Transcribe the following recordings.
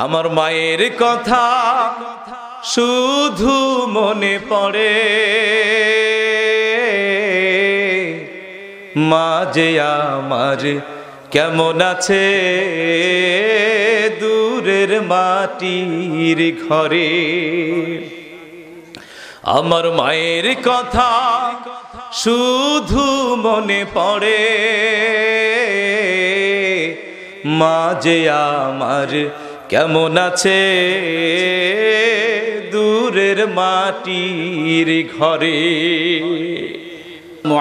আমার মায়ের কথা শুধু মনে পড়ে, মা যে আমার কেমন আছে দূরের মাটির ঘরে। আমার মায়ের কথা শুধু মনে পড়ে, মা যে আমার কেমন আছে দূরের মাটির ঘরে।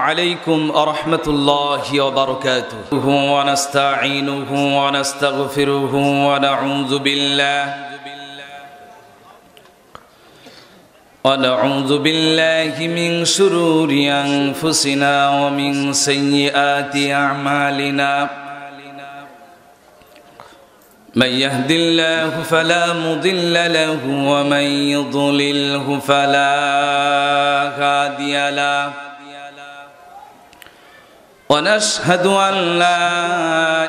عليكم ورحمة الله وبركاته ونستعينه ونستغفره ونعوذ بالله من شرور أنفسنا ومن سيئات أعمالنا من يهد الله فلا مضل له ومن يضلله فلا هادي له ونشهد أن لا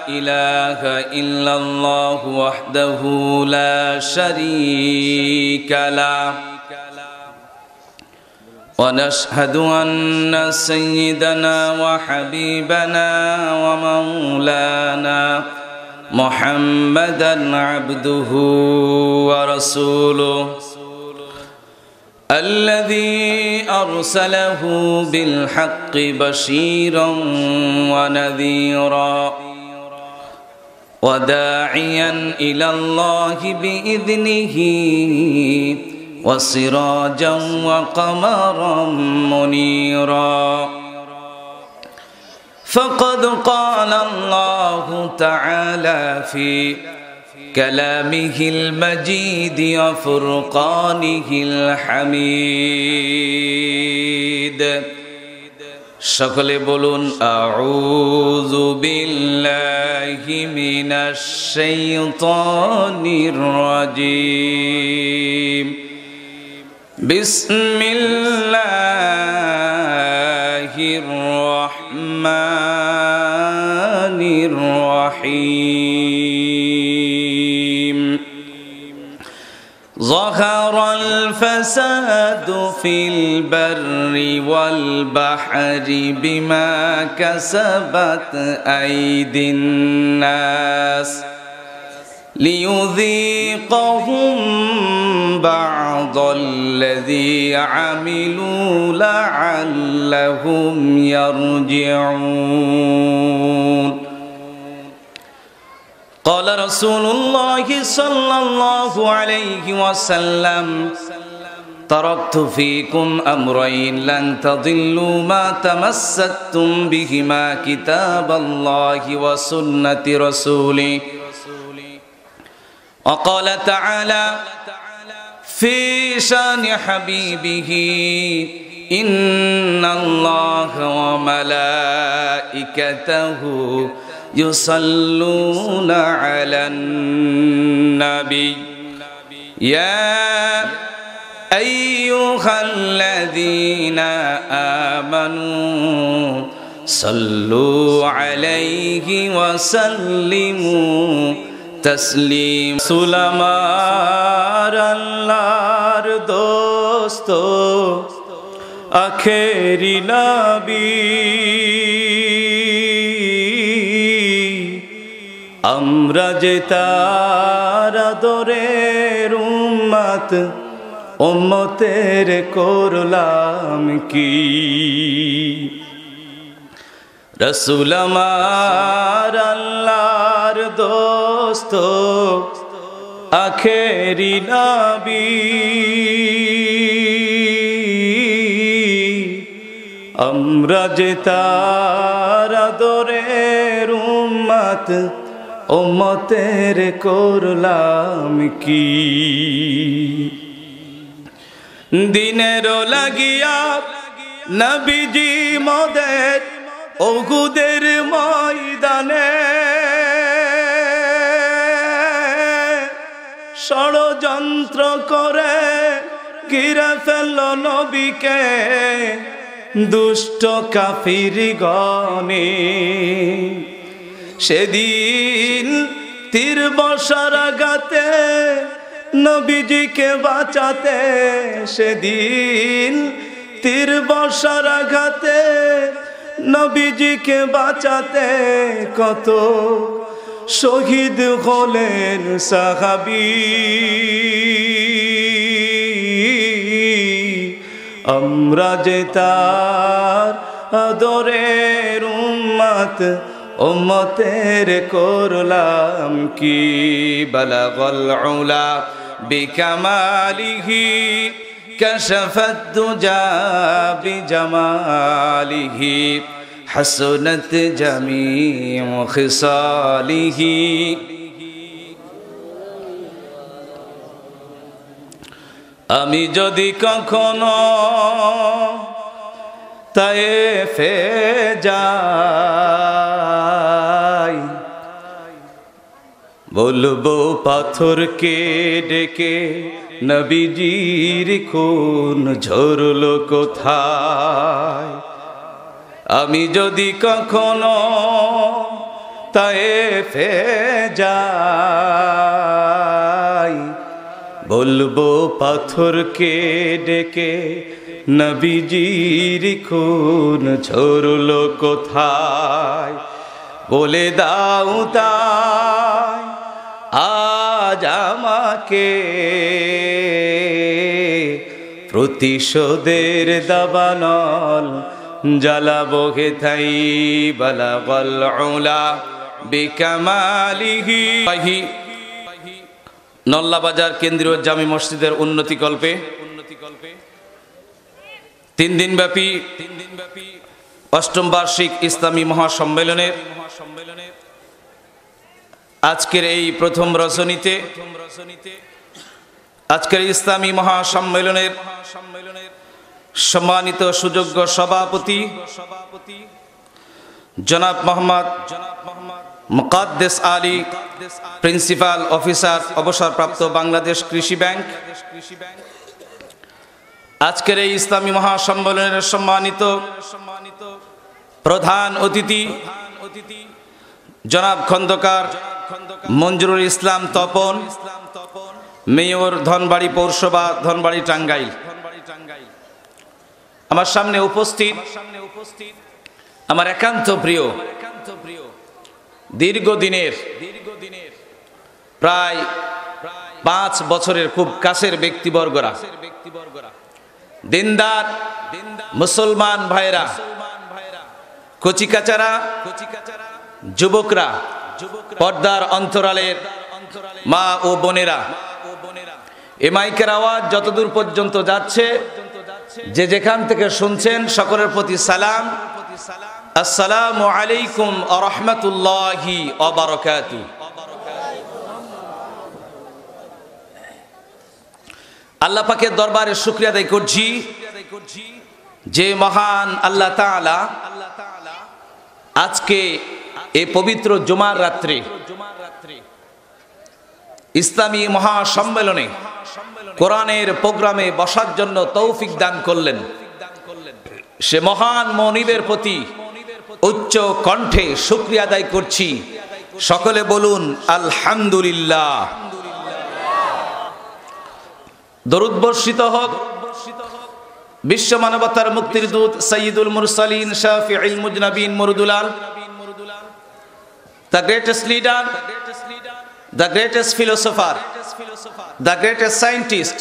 إله إلا الله وحده لا شريك له ونشهد أن سيدنا وحبيبنا ومولانا محمدا عبده ورسوله الذي أرسله بالحق بشيرا ونذيرا وداعيا إلى الله بإذنه وسراجا وقمرا منيرا فقد قال الله تعالى في كلامه المجيد وفرقانه الحميد সকলে বলুন আউযু বিল্লাহি মিনাশ শাইতানির রাজীম বিসমিল্লাহির রহমানির রহিম ظهر الفساد في البر والبحر بما كسبت أيدي الناس ليذيقهم بعض الذي عملوا لعلهم يرجعون قال رسول الله صلى الله عليه وسلم تركت فيكم أمرين لن تضلوا ما تمسكتم بهما كتاب الله وسنة رسوله وقال تعالى في شان حبيبه إن الله وملائكته يصلون على النبي يا أيها الذين آمنوا صلوا عليه وسلموا تسليما سلمان আল্লাহর দোস্ত আখেরি নবী আমরা যে তার আদরের উম্মত উম্মতের করলাম কি রাসূল আমার আল্লাহর দোস্ত আখেরি নবী আমরা যে তার আদরের উম্মত উম্মতের করলাম কি দিনের লাগিয়া নবীজি মোদের উহুদের ময়দানে ষড়যন্ত্র করে ঘিরে ফেলল নবীকে দুষ্ট কাফির গণে সেদিন তীর বর্ষার আঘাতে নবীজিকে বাঁচাতে, সেদিন তীর বর্ষার আঘাতে নবীজিকে বাঁচাতে কত শহীদ হলেন সাহাবী। আমরা যে তার আদরের উম্মত, উম্মতের করলাম কি বালাগল উলা বিকামালিহি কাশাফাত দুজা বিজামালিহি হাসনাত জামিউ খিসালিহি। আমি যদি কখনো তায়েফে যাই, বলবো পাথরকে ডেকে নবীজির খুন ঝরলো কোথায়। আমি যদি কখনো তায়েফে যাই, বলবো পাথরকে ডেকে নবীজির খুন ঝরলো কোথায়। বলে দাও তাই আজ আমাকে প্রতিশোধের দাবানল জ্বালাবো হেথাই বালাগল উলা বিকামালিহি। নল্লাবাজার কেন্দ্রীয় জামি মসজিদের উন্নতিকল্পে 3 দিনব্যাপী অষ্টম বার্ষিক ইসলামী মহাসম্মেলনের আজকের এই প্রথম রজনীতে, আজকের ইসলামী মহাসম্মেলনের সম্মানিত সুযোগ্য সভাপতি জনাব মোহাম্মদ মুকাদ্দেস আলী, প্রিন্সিপাল অফিসার অবসরপ্রাপ্ত বাংলাদেশ কৃষি ব্যাংক, আজকের এই ইসলামী মহাসম্মেলনের সম্মানিত প্রধান অতিথি জনাব খন্দকার মঞ্জুরুল ইসলাম তপন, মেয়র ধনবাড়ি পৌরসভা ধনবাড়ি টাঙ্গাইল, আমার সামনে উপস্থিত আমার একান্ত প্রিয় দীর্ঘদিনের প্রায় 5 বছরের খুব কাছের ব্যক্তিবর্গরা, দিনদার মুসলমান ভাইরা, কচিকাচারা, যুবকরা, পর্দার অন্তরালের মা ও বোনেরা, এ মাইকের আওয়াজ যতদূর পর্যন্ত যাচ্ছে, যে যেখান থেকে শুনছেন সকলের প্রতি সালাম, আসসালামু আলাইকুম ওয়া রাহমাতুল্লাহি ওয়া বারাকাতুহু। আল্লাহ পাকের দরবারে শুকরিয়া আদায় করছি যে মহান আল্লাহ তাআলা আজকে এই পবিত্র জুমার রাত্রে ইসলামী মহাসম্মেলনে কোরআনের প্রোগ্রামে বসার জন্য তৌফিক দান করলেন। সে মহান মনিবের প্রতি উচ্চ কণ্ঠে শুকরিয়া আদায় করছি। সকলে বলুন আলহামদুলিল্লাহ। দরুদ বর্ষিত হোক বিশ্ব মানবতার মুক্তির দূত সাইয়্যিদুল মুরসালিন Shafiul মুজনাবিন মুরদুলাল, the greatest leader, the greatest philosopher, the greatest scientist,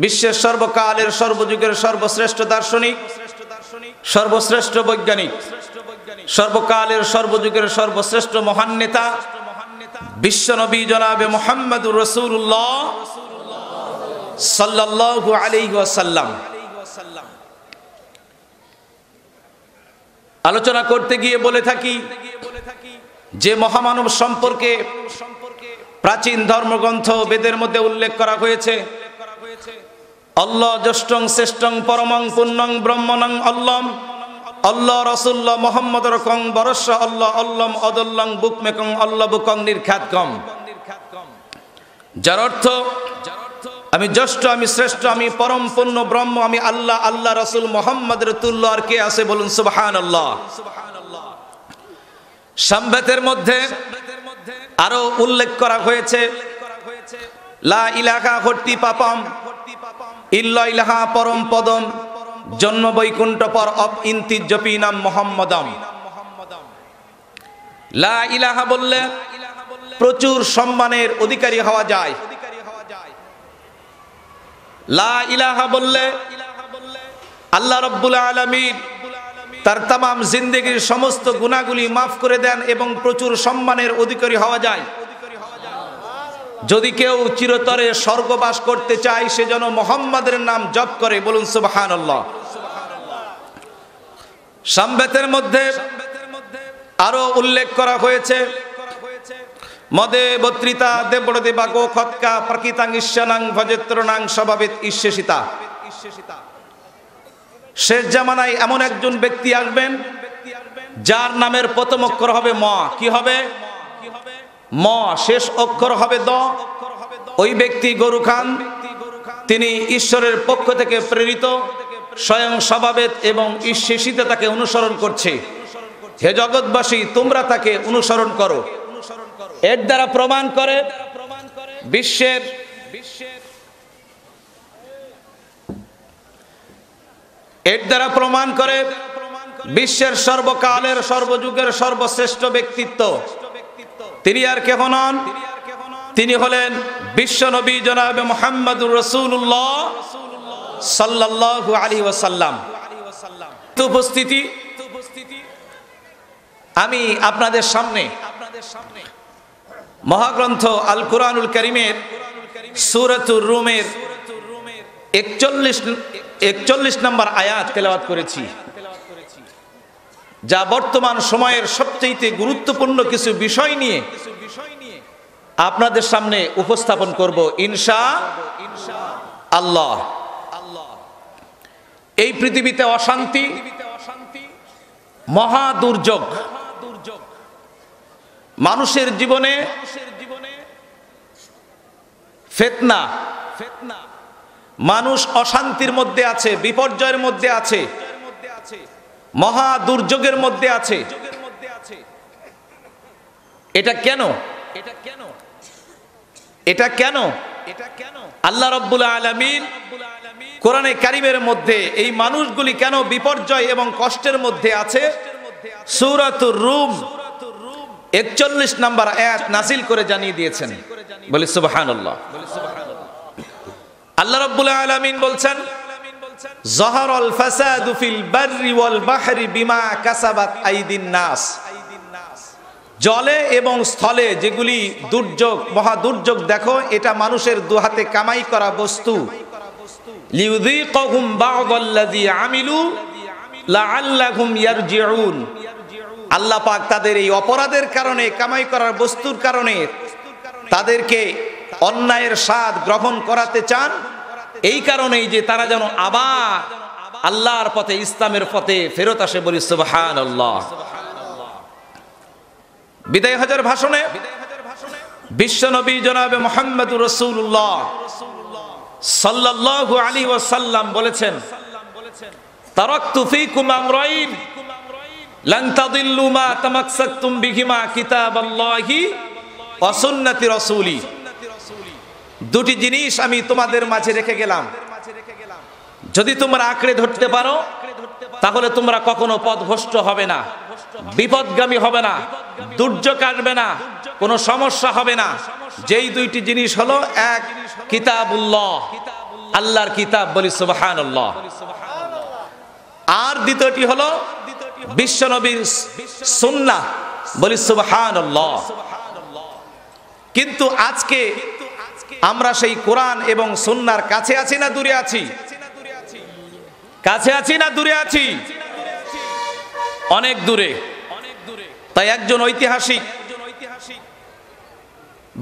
বিশ্বের সর্বকালের সর্বযুগের সর্বশ্রেষ্ঠ দার্শনিক, সর্বশ্রেষ্ঠ বৈজ্ঞানিক, সর্বকালের সর্বযুগের সর্বশ্রেষ্ঠ মহান নেতা বিশ্বনবী জনাবে মুহাম্মদুর রাসূলুল্লাহ সাল্লাল্লাহু আলাইহি ওয়াসাল্লাম। আলোচনা করতে গিয়ে বলে থাকি যে মহামানব সম্পর্কে প্রাচীন ধর্মগ্রন্থ বেদের মধ্যে উল্লেখ করা হয়েছে, আল্লাহ জ্যেষ্ঠং শ্রেষ্ঠং পরমং পুণ্যং ব্রহ্মণং আল্লাম আল্লাহ রাসূলুল্লাহ মুহাম্মদুর কং বরস্য আল্লাহ আল্লাম অদল্লং বুকমেকং আল্লাহ বুকং নির্ঘাতকম। যার অর্থ আমি জ্যেষ্ঠ, আমি শ্রেষ্ঠ, আমি পরম পূর্ণ ব্রহ্ম, আমি আল্লাহ, আল্লাহ রাসূল মুহাম্মদ তুল্য আর কে আছে বলুন সুবহানাল্লাহ। সামবেদের মধ্যে আরো উল্লেখ করা হয়েছে লা ইলাহা হট্টি পাপম ইল্লা ইলাহা পরম পদম জন্ম বৈকুণ্ঠ পর অপ ইন্তি জপি নাম মোহাম্মদম। লা ইলাহা বললে প্রচুর সম্মানের অধিকারী হওয়া যায়। লা ইলাহা বললে আল্লাহ রাব্বুল আলামিন তার তামাম জিন্দেগির সমস্ত গুনাহগুলি মাফ করে দেন এবং প্রচুর সম্মানের অধিকারী হওয়া যায়। যদি কেউ চিরতরে স্বর্গবাস করতে চায় সে যেন মুহাম্মাদের নাম জপ করে, বলুন সুবহানাল্লাহ। সামবেতের মধ্যে আরো উল্লেখ করা হয়েছে মদে বত্রিতা দেবড়দে বাগো খতকা প্রকৃতাং ঈশ্বানাং ভজেত্রনাং স্বভাবেত ঈশ্বেসিতা। শেষ জামানায় এমন একজন ব্যক্তি আসবেন যার নামের প্রথম অক্ষর হবে ম। কি হবে? ম। শেষ অক্ষর হবে দ। ওই ব্যক্তি গরু খান, তিনি ঈশ্বরের পক্ষ থেকে প্রেরিত, স্বয়ং স্বভাবেত এবং ঈশ্বেসিতে তাকে অনুসরণ করছে। হে জগৎবাসী, তোমরা তাকে অনুসরণ করো। এর দ্বারা প্রমাণ করে বিশ্বের বিশ্বের সর্বকালের সর্বযুগের সর্বশ্রেষ্ঠ ব্যক্তিত্ব তিনি আর কেহ নন, তিনি হলেন বিশ্বনবী জনাবে মুহাম্মদুর রাসূলুল্লাহ সাল্লাল্লাহু আলাইহি ওয়াসাল্লাম। উপস্থিতি, আমি আপনাদের সামনে মহাগ্রন্থ আল কুরআনুল কারীমের সূরাতুর রুমের 41 নম্বর আয়াত তেলাওয়াত করেছি, যা বর্তমান সময়ের সবচেয়ে গুরুত্বপূর্ণ কিছু বিষয় নিয়ে আপনাদের সামনে উপস্থাপন করব ইনশাআল্লাহ। এই পৃথিবীতে অশান্তি, মহা দুর্যোগ, মানুষের জীবনে ফিতনা, মানুষ অশান্তির মধ্যে আছে, বিপর্যয়ের মধ্যে আছে, মহা দুর্যোগের মধ্যে আছে। এটা কেন? আল্লাহ রাব্বুল আলামিন কোরআনে কারীমের মধ্যে এই মানুষগুলি কেন বিপর্যয় এবং কষ্টের মধ্যে আছে সূরাতুর রুম 41 নম্বর আয়াত নাযিল করে জানিয়ে দিয়েছেন। বলি সুবহানাল্লাহ। আল্লাহ রাব্বুল আলামিন বলছেন, যাহারাল ফাসাদু ফিল বাররি ওয়াল বাহরি বিমা কাসাবাত আইদিন নাস। জলে এবং স্থলে যেগুলি দুর্যোগ, মহা দুর্যোগ দেখো, এটা মানুষের দুহাতে কামাই করা বস্তু। লিউযীকাহুম বা'দাল্লাযী আমিলু লাআল্লাহুম ইয়ারজিউন। আল্লাহ পাক তাদের এই অপরাধের কারণে, কামাই করার বস্তুর কারণে তাদেরকে অন্যায়ের স্বাদ গ্রহণ করাতে চান, এই কারণেই যে তারা যেন আবার আল্লাহর পথে, ইসলামের পথে ফেরত আসে। বলি সুবহানাল্লাহ। বিদায় হজের ভাষণে বিশ্বনবী জনাবে মুহাম্মদুর রাসূলুল্লাহ সাল্লাল্লাহু আলাইহি ওয়াসাল্লাম বলেছেন, তারাকতু ফীকুম আমরাইন লান তাদিল্লু মা তামাসসাকতুম বিহিমা কিতাবাল্লাহি ওয়া সুন্নতি রাসূলি। দুটি জিনিস আমি তোমাদের মাঝে রেখে গেলাম, যদি তোমরা আঁকড়ে ধরতে পারো তাহলে তোমরা কখনো পথভ্রষ্ট হবে না, বিপদগামী হবে না, দুর্যোগ আসবে না, কোনো সমস্যা হবে না। যেই দুইটি জিনিস হলো, এক কিতাবুল্লাহ, আল্লাহর কিতাব। বলি সুবহানাল্লাহ। আর দ্বিতীয়টি হলো বিশ্বনবীর সুন্নাহ। বলি সুবহানাল্লাহ। কিন্তু আজকে আমরা সেই কোরআন এবং সুন্নাহর কাছে আছি না দূরে আছি? কাছে আছি না দূরে আছি? অনেক দূরে। তাই একজন ঐতিহাসিক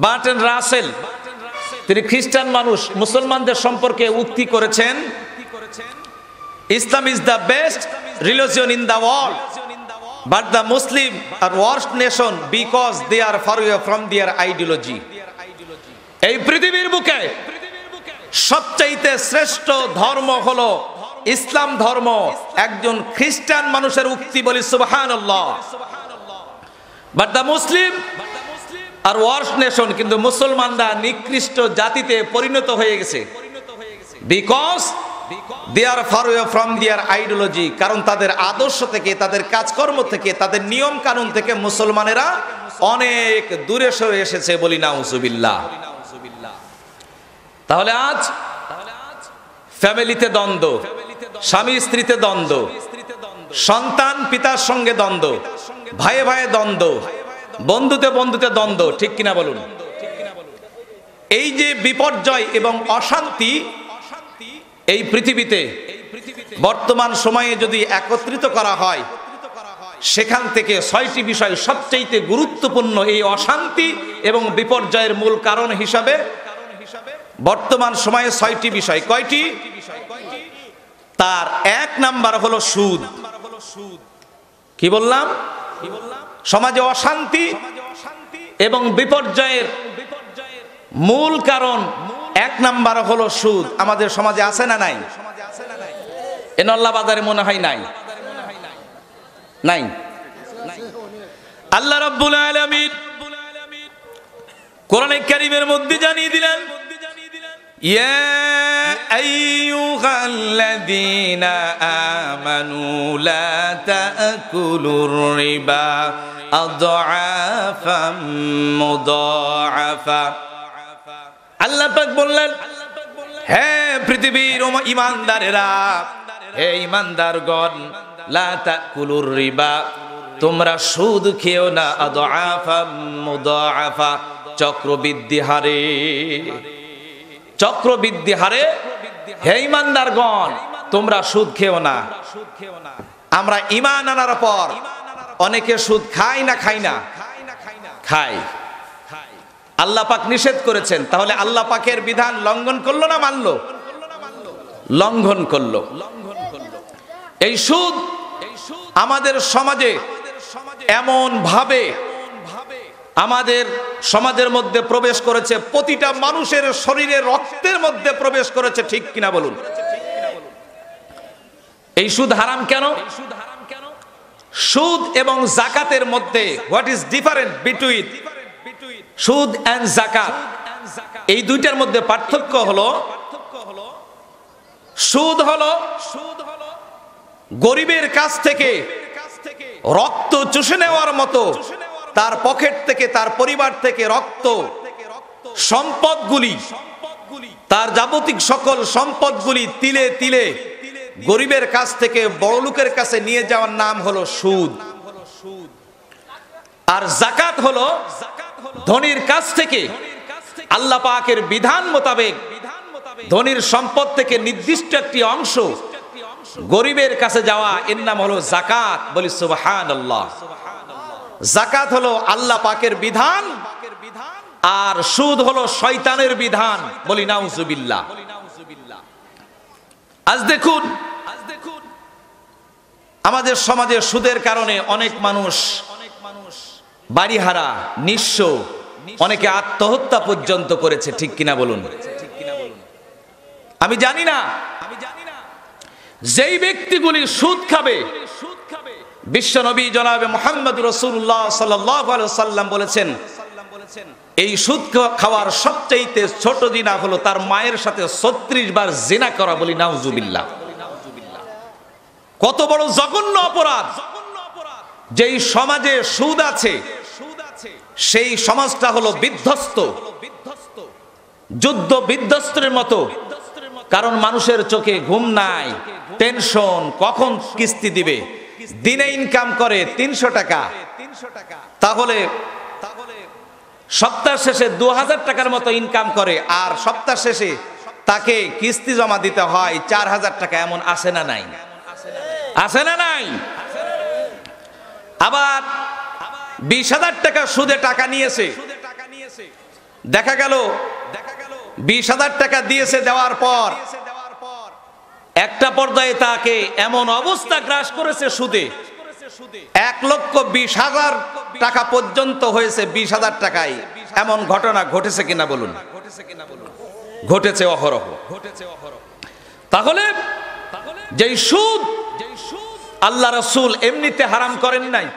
বার্ট্রান্ড রাসেল, তিনি খ্রিস্টান মানুষ, মুসলমানদের সম্পর্কে উক্তি করেছেন, Islam is the best religion in the world, but the Muslim are worst nation because they are far away from their ideology. এই পৃথিবীর বুকে সবচাইতে শ্রেষ্ঠ ধর্ম হলো ইসলাম ধর্ম। একজন খ্রিস্টান মানুষের উক্তি। বলি সুবহানাল্লাহ। But the Muslim are worse nation, কিন্তু মুসলমানরা নিকৃষ্ট জাতিতে পরিণত হয়ে গেছে। Because they are far away from their ideology, কারণ তাদের আদর্শ থেকে, তাদের কাজকর্ম থেকে, তাদের নিয়ম কানুন থেকে মুসলমানেরা অনেক দূরে সরে এসেছে, বলি নাউজুবিল্লাহ। তাহলে আজ ফ্যামিলিতে দ্বন্দ্ব, স্বামী স্ত্রীতে দ্বন্দ্ব, সন্তান পিতার সঙ্গে দ্বন্দ্ব, ভাইয়ে ভাইয়ে দ্বন্দ্ব, বন্ধুতে বন্ধুতে দ্বন্দ্ব, ঠিক কিনা বলুন? এই যে বিপর্যয় এবং অশান্তি এই পৃথিবীতে বর্তমান সময়ে যদি একত্রিত করা হয়, সেখান থেকে 6টি বিষয় সবচেয়ে গুরুত্বপূর্ণ। এই অশান্তি এবং বিপর্যয়ের মূল কারণ হিসাবে বর্তমান সময়ে 6টি বিষয়। কয়টি? তার 1 নাম্বার হলো সুদ। কি বললাম? সমাজে অশান্তি এবং বিপর্যয়ের মূল কারণ 1 নাম্বার হলো সুদ। আমাদের সমাজে আছে না নাই? এনল্লা বাজারে মনে হয় নাই, নাই। আল্লাহ রাব্বুল আলামিন কোরআনে কারীমের মধ্যে জানিয়ে দিলেন, ইয়া আইয়ুহাল্লাযীনা আমানু লা তাকুলুর রিবা আযআফাম মুদাআফা। আল্লাহ পাক বললেন, হে পৃথিবীর ঈমানদারেরা, হে ঈমানদারগণ, লা তাকুলুর রিবা, তোমরা সুদ খেও না, আযআফাম মুদাআফা, চক্রবৃদ্ধি হারে। চক্রবৃদ্ধি হারে হে ঈমানদারগণ, তোমরা সুদ খেও না। আমরা ঈমান আনার পর অনেকে সুদ খায় না, খায় না, খায়। আল্লাহ পাক নিষেধ করেছেন, তাহলে আল্লাহ পাকের বিধান লঙ্ঘন করলো না মানলো? লঙ্ঘন করলো। এই সুদ আমাদের সমাজে এমন ভাবে আমাদের সমাজের মধ্যে প্রবেশ করেছে, প্রতিটা মানুষের শরীরে রক্তের মধ্যে প্রবেশ করেছে, ঠিক কিনা বলুন? এই সুদ হারাম কেন? সুদ এবং যাকাতের মধ্যে হোয়াট ইজ ডিফারেন্ট বিটুইন সুদ এন্ড যাকাত? এই দুইটার মধ্যে পার্থক্য হলো, সুদ হলো গরিবের কাছ থেকে রক্ত চুষে নেওয়ার মতো, তার পকেট থেকে, তার পরিবার থেকে রক্ত সম্পদগুলি, তার যাবতীয় সকল সম্পদগুলি তিলে তিলে গরিবের কাছ থেকে বড়লোকের কাছে নিয়ে যাওয়ার নাম হলো সুদ। আর যাকাত হলো ধনীর কাছ থেকে আল্লাহ পাকের বিধান মোতাবেক ধনীর সম্পদ থেকে নির্দিষ্ট একটি অংশ গরিবের কাছে যাওয়া, এর নাম হলো যাকাত। বলি সুবহানাল্লাহ। যাকাত হলো আল্লাহ পাকের বিধান, আর সুদ হলো শয়তানের বিধান। বলি নাউজুবিল্লাহ। আজ দেখুন আমাদের সমাজে সুদের কারণে অনেক মানুষ বাড়িহারা, নিঃস্ব, অনেকে আত্মহত্যা পর্যন্ত করেছে, ঠিক কিনা বলুন? আমি জানি না যেই ব্যক্তিগুলি সুদ খাবে, বিশ্ব নবী জনাবে মুহাম্মদ রাসূলুল্লাহ সাল্লাল্লাহু আলাইহি ওয়াসাল্লাম বলেছেন, এই সুদ খাওয়ার সবচেয়ে ছোট জিনা হলো তার মায়ের সাথে 36 বার জিনা করা। বলি নাউজুবিল্লাহ। কত বড় জঘন্য অপরাধ! যেই সমাজে সুদ আছে সেই সমাজটা হলো বিধ্বস্ত, যুদ্ধ বিধ্বস্তের মতো। কারণ মানুষের চোখে ঘুম নাই, টেনশন, কখন কিস্তি দিবে। দিনে ইনকাম করে 300 টাকা, তাহলে সপ্তাহ শেষে 2000 টাকার মতো ইনকাম করে, আর সপ্তাহ শেষে তাকে কিস্তি জমা দিতে হয় 4000 টাকা। এমন আছে না নাই? আছে না নাই? আবার 20,000 টাকা সুদে টাকা নিয়েছে, দেখা গেল 20,000 টাকা দিয়েছে, দেওয়ার পর একটা পর্যায়ে তাকে এমন অবস্থা গ্রাস করেছে সুদে, 1,20,000 টাকা পর্যন্ত হয়েছে 20,000 টাকায়। এমন ঘটনা ঘটেছে কিনা বলুন? ঘটেছে অহরহ। তাহলে যেই সুদ আল্লাহ রাসূল এমনিতে হারাম করেন নাই,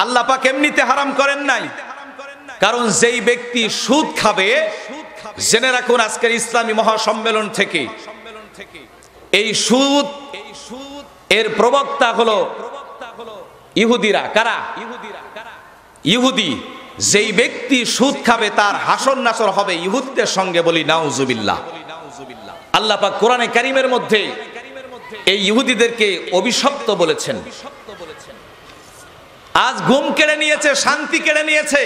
আল্লাহ পাক এমনিতে হারাম করেন নাই, কারণ যেই ব্যক্তি সুদ খাবে, জেনে রাখুন আজকের ইসলামী মহাসম্মেলন থেকে এই সুদ এর প্রবক্তা হলো ইহুদিরা। কারা? ইহুদি। যেই ব্যক্তি সুদ খাবে তার হাসর নাসর হবে ইহুদদের সঙ্গে, বলি নাউজুবিল্লাহ। আল্লাহ পাক কোরআনে কারীমের মধ্যে এই ইহুদিদেরকে অভিশপ্ত বলেছেন। আজ ঘুম কেড়ে নিয়েছে, শান্তি কেড়ে নিয়েছে,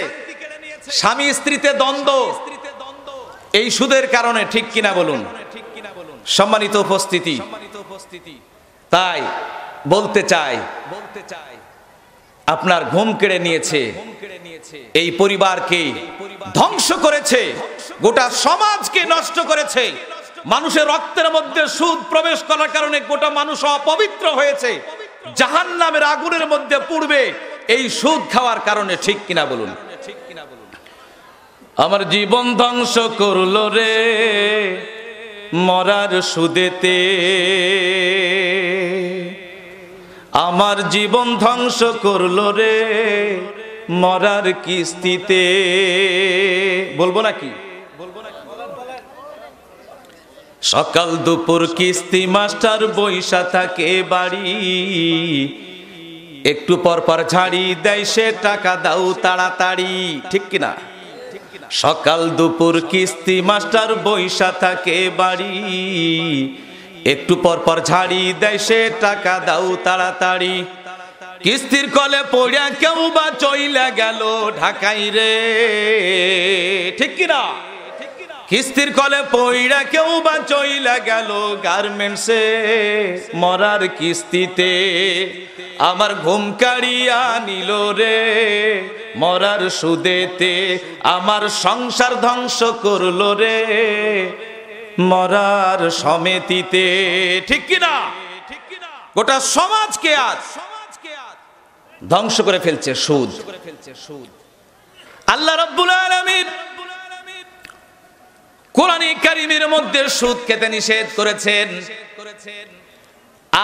স্বামী স্ত্রীতে দ্বন্দ্ব এই সুদের কারণে, ঠিক কিনা বলুন? সম্মানিত উপস্থিতি, তাই বলতে চাই আপনার ঘুম কেড়ে নিয়েছে, এই পরিবারকে ধ্বংস করেছে, গোটা সমাজকে নষ্ট করেছে। মানুষের রক্তের মধ্যে সুদ প্রবেশ করার কারণে গোটা মানুষ অপবিত্র হয়েছে, জাহান্নামের আগুনের মধ্যে পুড়বে এই সুদ খাওয়ার কারণে, ঠিক কিনা বলুন? আমার জীবন ধ্বংস করলো রে মরার সুদেতে, আমার জীবন ধ্বংস করলো রে মরার কিস্তিতে। বলবো নাকি? সকাল দুপুর কিস্তি মাস্টার বইসা থাকে বাড়ি, একটু পর পর ঝাড়ি দেয় সে, টাকা দাও তাড়াতাড়ি, ঠিক কিনা? সকাল দুপুর কিস্তি মাস্টার বইসা থাকে বাড়ি, একটু পর পর ঝাড়ি দেয় সে, টাকা দাও তাড়াতাড়ি। কিস্তির কলে পড়িয়া কেউ বা চইলা গেল ঢাকাই রে, ঠিক কিনা? কিস্তির কলে পইড়া কেউ বা চইলা গেল গার্মেন্টসে মরার কিস্তিতে। আমার ঘুম কাড়িয়া নিল রে মরার সুদেতে, আমার সংসার ধ্বংস করলো রে মরার সমিতিতে, ঠিক কিনা? গোটা সমাজকে আজ ধ্বংস করে ফেলছে সুদ। আল্লাহ রাব্বুল আলামিন কোরআনে কারীমের মধ্যে সুদ খেতে নিষেধ করেছেন।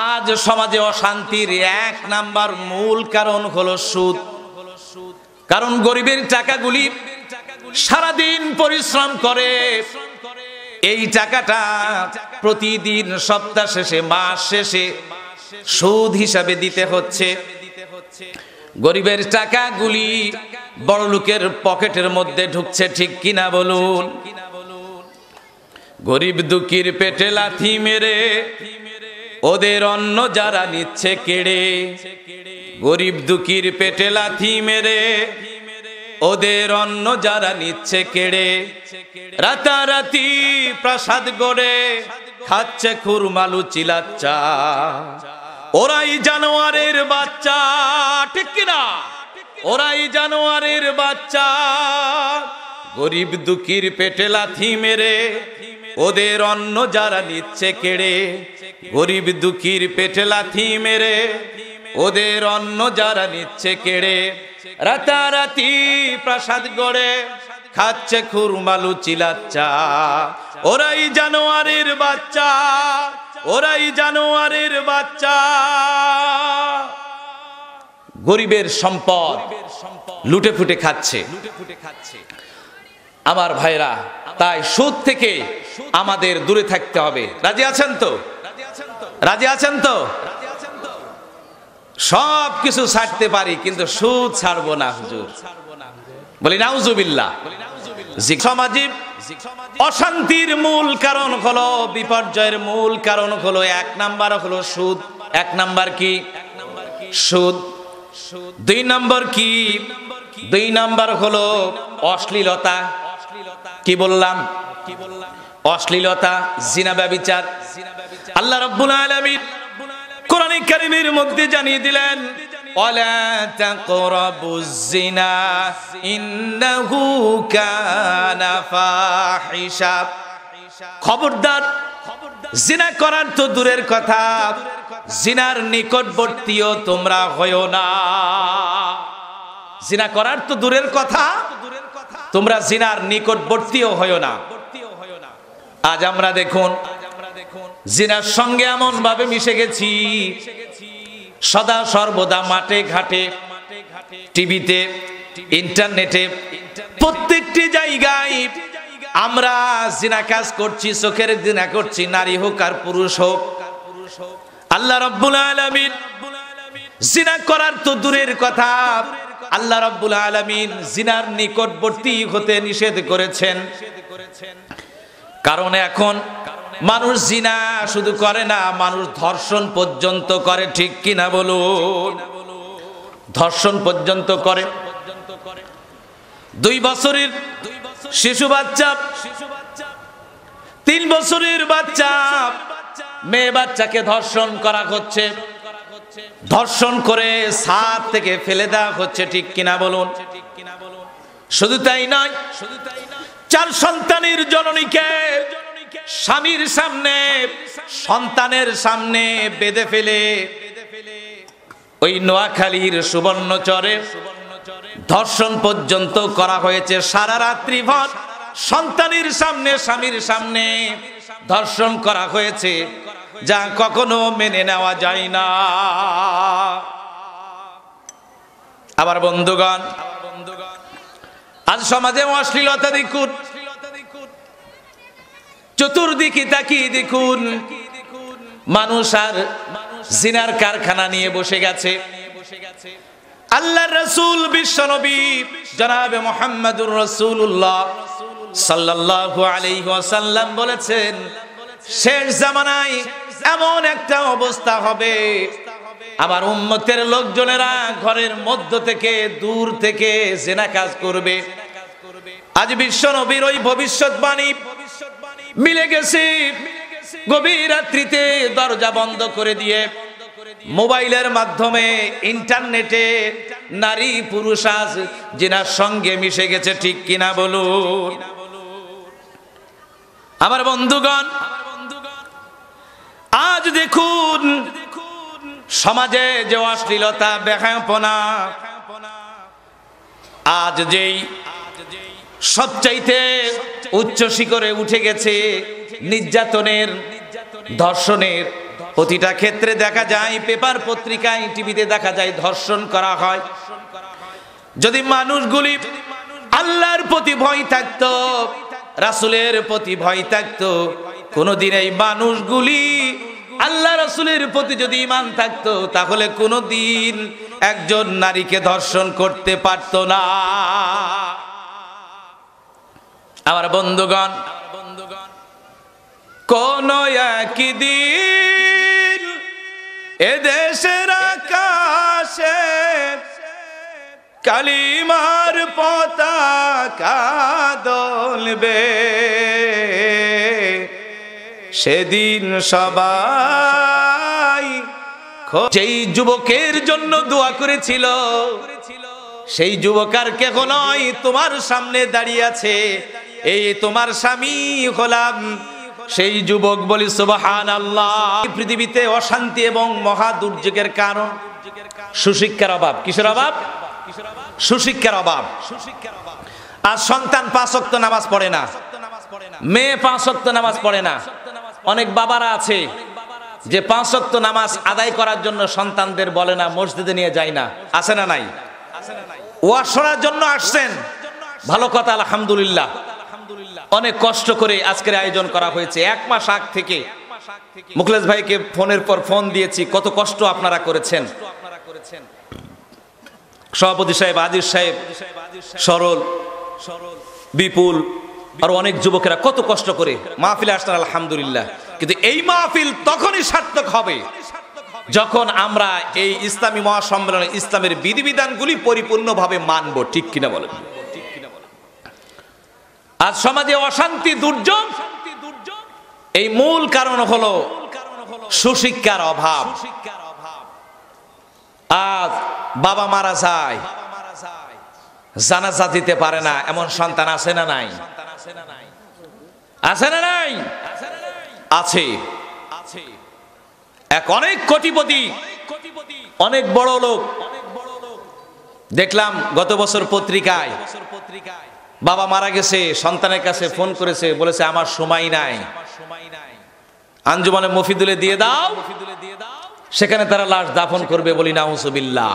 আজ সমাজে অশান্তির এক নাম্বার মূল কারণ হলো সুদ। কারণ গরিবের টাকাগুলি সারাদিন পরিশ্রম করে, এই টাকাটা প্রতিদিন সপ্তাহ শেষে মাস শেষে সুদ হিসাবে দিতে হচ্ছে। গরিবের টাকাগুলি বড় লোকের পকেটের মধ্যে ঢুকছে, ঠিক কিনা বলুন? গরিব দুঃখীর পেটে লাথি মেরে ওদের অন্ন যারা নিচ্ছে কেড়ে, গরিব দুঃখীর পেটে লাথি মেরে ওদের অন্ন যারা নিচ্ছে কেড়ে, রাতারাতি প্রাসাদ গড়ে খাচ্ছে খুরমালু চিলাচ্চা, ওরাই জানোয়ারের বাচ্চা, ঠিক কিনা? ওরাই জানোয়ারের বাচ্চা। গরিব দুঃখীর পেটে লাথি মেরে ওদের অন্ন যারা নিচ্ছে কেড়ে, গরিব দুঃখীর পেটে লাথি মেরে ওদের অন্ন যারা নিচ্ছে কেড়ে, রাতারাতি প্রাসাদ গড়ে খাচ্ছে খুরমালু চিলাচ্চা, ওরাই জানোয়ারের বাচ্চা, ওরাই জানোয়ারের বাচ্চা। গরিবের সম্পদ লুটে ফুটে খাচ্ছে আমার ভাইরা। তাই সুদ থেকে আমাদের দূরে থাকতে হবে। রাজি আছেন তো? রাজি আছেন তো? সব কিছু ছাড়তে পারি কিন্তু সুদ ছাড়বো না হুজুর, বলি নাউজুবিল্লাহ। সামাজিক অশান্তির মূল কারণ হলো, বিপর্যয়ের মূল কারণ হলো, এক নাম্বার হলো সুদ। এক নাম্বার কি? সুদ। দুই নাম্বার কি? দুই নাম্বার হলো অশ্লীলতা। কি বললাম? অশ্লীলতা, জিনা, ব্যভিচার। আল্লাহ রাব্বুল আলামিন কোরআনে কারীমের মধ্যে জানিয়ে দিলেন, ওয়ালা তাকরাবুজ জিনা ইন্নাহু কানা ফাহিশা। খবরদার, জিনা করার তো দূরের কথা, জিনার নিকটবর্তীও তোমরা হয়ো না। জিনা করার তো দূরের কথা, তোমরা জিনার নিকটবর্তীও হয়ো না। আজ আমরা দেখুন জিনার সঙ্গে এমন ভাবে মিশে গেছি, সদা সর্বদা মাঠে ঘাটে, টিভিতে, ইন্টারনেটে প্রত্যেকটি জায়গায় আমরা জিনা কাজ করছি, চোখের জিনা করছি, নারী হোক আর পুরুষ হোক। আল্লাহ রাব্বুল আলামিন জিনা করার তো দূরের কথা, আল্লাহ রাব্বুল আলামিন জিনার নিকটবর্তী হতে নিষেধ করেছেন। কারণ এখন মানুষ জিনা শুধু করে না, মানুষ ধর্ষণ পর্যন্ত করে, ঠিক কিনা বলুন? ধর্ষণ পর্যন্ত করে। 2 বছরের শিশু বাচ্চা, 3 বছরের বাচ্চা, মেয়ে বাচ্চাকে ধর্ষণ করা হচ্ছে, ধর্ষণ করে ছাদ থেকে ফেলে দেওয়া হচ্ছে, ঠিক কিনা বলুন? শুধু তাই নয়, 4 সন্তানের জননীকে স্বামীর সামনে, সন্তানের সামনে বেঁধে ফেলে ওই নোয়াখালীর সুবর্ণচরে ধর্ষণ পর্যন্ত করা হয়েছে। সারা রাত্রি ভর সন্তানের সামনে, স্বামীর সামনে ধর্ষণ করা হয়েছে, যা কখনো মেনে নেওয়া যায় না। আবার বন্ধুগণ, আজ সমাজে অশ্লীলতা দেখুন, চতুর্দিকে তাকিয়ে দেখুন, মানুষ আর জিনার কারখানা নিয়ে বসে গেছে। আল্লাহর রাসূল বিশ্বনবী জনাবে মুহাম্মদুর রাসূলুল্লাহ সাল্লাল্লাহু আলাইহি ওয়াসাল্লাম বলেছেন, শেষ জামানায় এমন একটা অবস্থা হবে, আমার উম্মতের লোকজনেরা ঘরের মধ্য থেকে, দূর থেকে জিনা কাজ করবে। আজ বিশ্বনবীর ওই ভবিষ্যৎবাণী মিলে গেছে। গভীর রাত্রিতে দরজা বন্ধ করে দিয়ে মোবাইলের মাধ্যমে, ইন্টারনেটে নারী পুরুষ আজ জিনার সঙ্গে মিশে গেছে, ঠিক কিনা বলুন? আমার বন্ধুগণ, আজ দেখুন সমাজে যে অশ্লীলতা, বেহায়াপনা, আজ যেই সবচাইতে উচ্চ শিখরে উঠে গেছে, নির্যাতনের, ধর্ষণের। প্রতিটা ক্ষেত্রে দেখা যায়, পেপার পত্রিকায়, টিভিতে দেখা যায় ধর্ষণ করা হয়। যদি মানুষগুলি আল্লাহর প্রতি ভয় থাকতো, রাসূলের প্রতি ভয় থাকতো, কোনদিন এই মানুষগুলি আল্লাহ রাসূলের প্রতি যদি ঈমান থাকতো, তাহলে কোনদিন একজন নারীকে ধর্ষণ করতে পারতো না। আমার বন্ধুগণ, কোন একদিন এদেশের আকাশে কালিমার পতাকা দোলবে, সেদিন সবাই যেই যুবকের জন্য দোয়া করেছিল, সেই যুবক আর কেহ নয়, তোমার সামনে দাঁড়িয়ে আছে, এই তোমার স্বামী হলাম সেই যুবক। বলি সুবহানাল্লাহ। পৃথিবীতে অশান্তি এবং মহা দুর্যোগের কারণ সুশিক্ষার অভাব। কিসের অভাব? সুশিক্ষার অভাব। আর সন্তান 5 ওয়াক্ত নামাজ পড়ে না, মেয়ে 5 ওয়াক্ত নামাজ পড়ে না। অনেক বাবারা আছে যে 5 ওয়াক্ত নামাজ আদায় করার জন্য সন্তানদের বলে না, মসজিদে নিয়ে যায় না। আছে না নাই? ওয়াজ শোনার জন্য আসছেন, ভালো কথা, আলহামদুলিল্লাহ। অনেক কষ্ট করে আজকের আয়োজন করা হয়েছে। 1 মাস আগ থেকে মুখলেস ভাইকে ফোনের পর ফোন দিয়েছি, কত কষ্ট আপনারা করেছেন। সভাপতি সাহেব, আজিজ সাহেব, সরল, বিপুল আর অনেক যুবকেরা কত কষ্ট করে মাহফিলে আসছেন, আলহামদুলিল্লাহ। কিন্তু এই মাহফিল তখনই সার্থক হবে যখন আমরা এই ইসলামী মহাসম্মেলনে ইসলামের বিধিবিধানগুলি পরিপূর্ণভাবে মানব, ঠিক কিনা বলেন? আজ সমাজে অশান্তি, দুর্যোগ, এই মূল কারণ হলো সুশিক্ষার অভাব। আজ বাবা মারা যায়, জানাজা দিতে পারে না, এমন সন্তান আছে না নাই? আছে না নাই? আছে। এক অনেক কোটিপতি, অনেক বড় লোক দেখলাম গত বছর পত্রিকায়, বাবা মারা গেছে, সন্তানের কাছে ফোন করেছে, বলেছে আমার সময় নাই, আঞ্জুমানে মফিদুলে দিয়ে দাও, সেখানে তারা লাশ দাফন করবে। বলি নাউজুবিল্লাহ।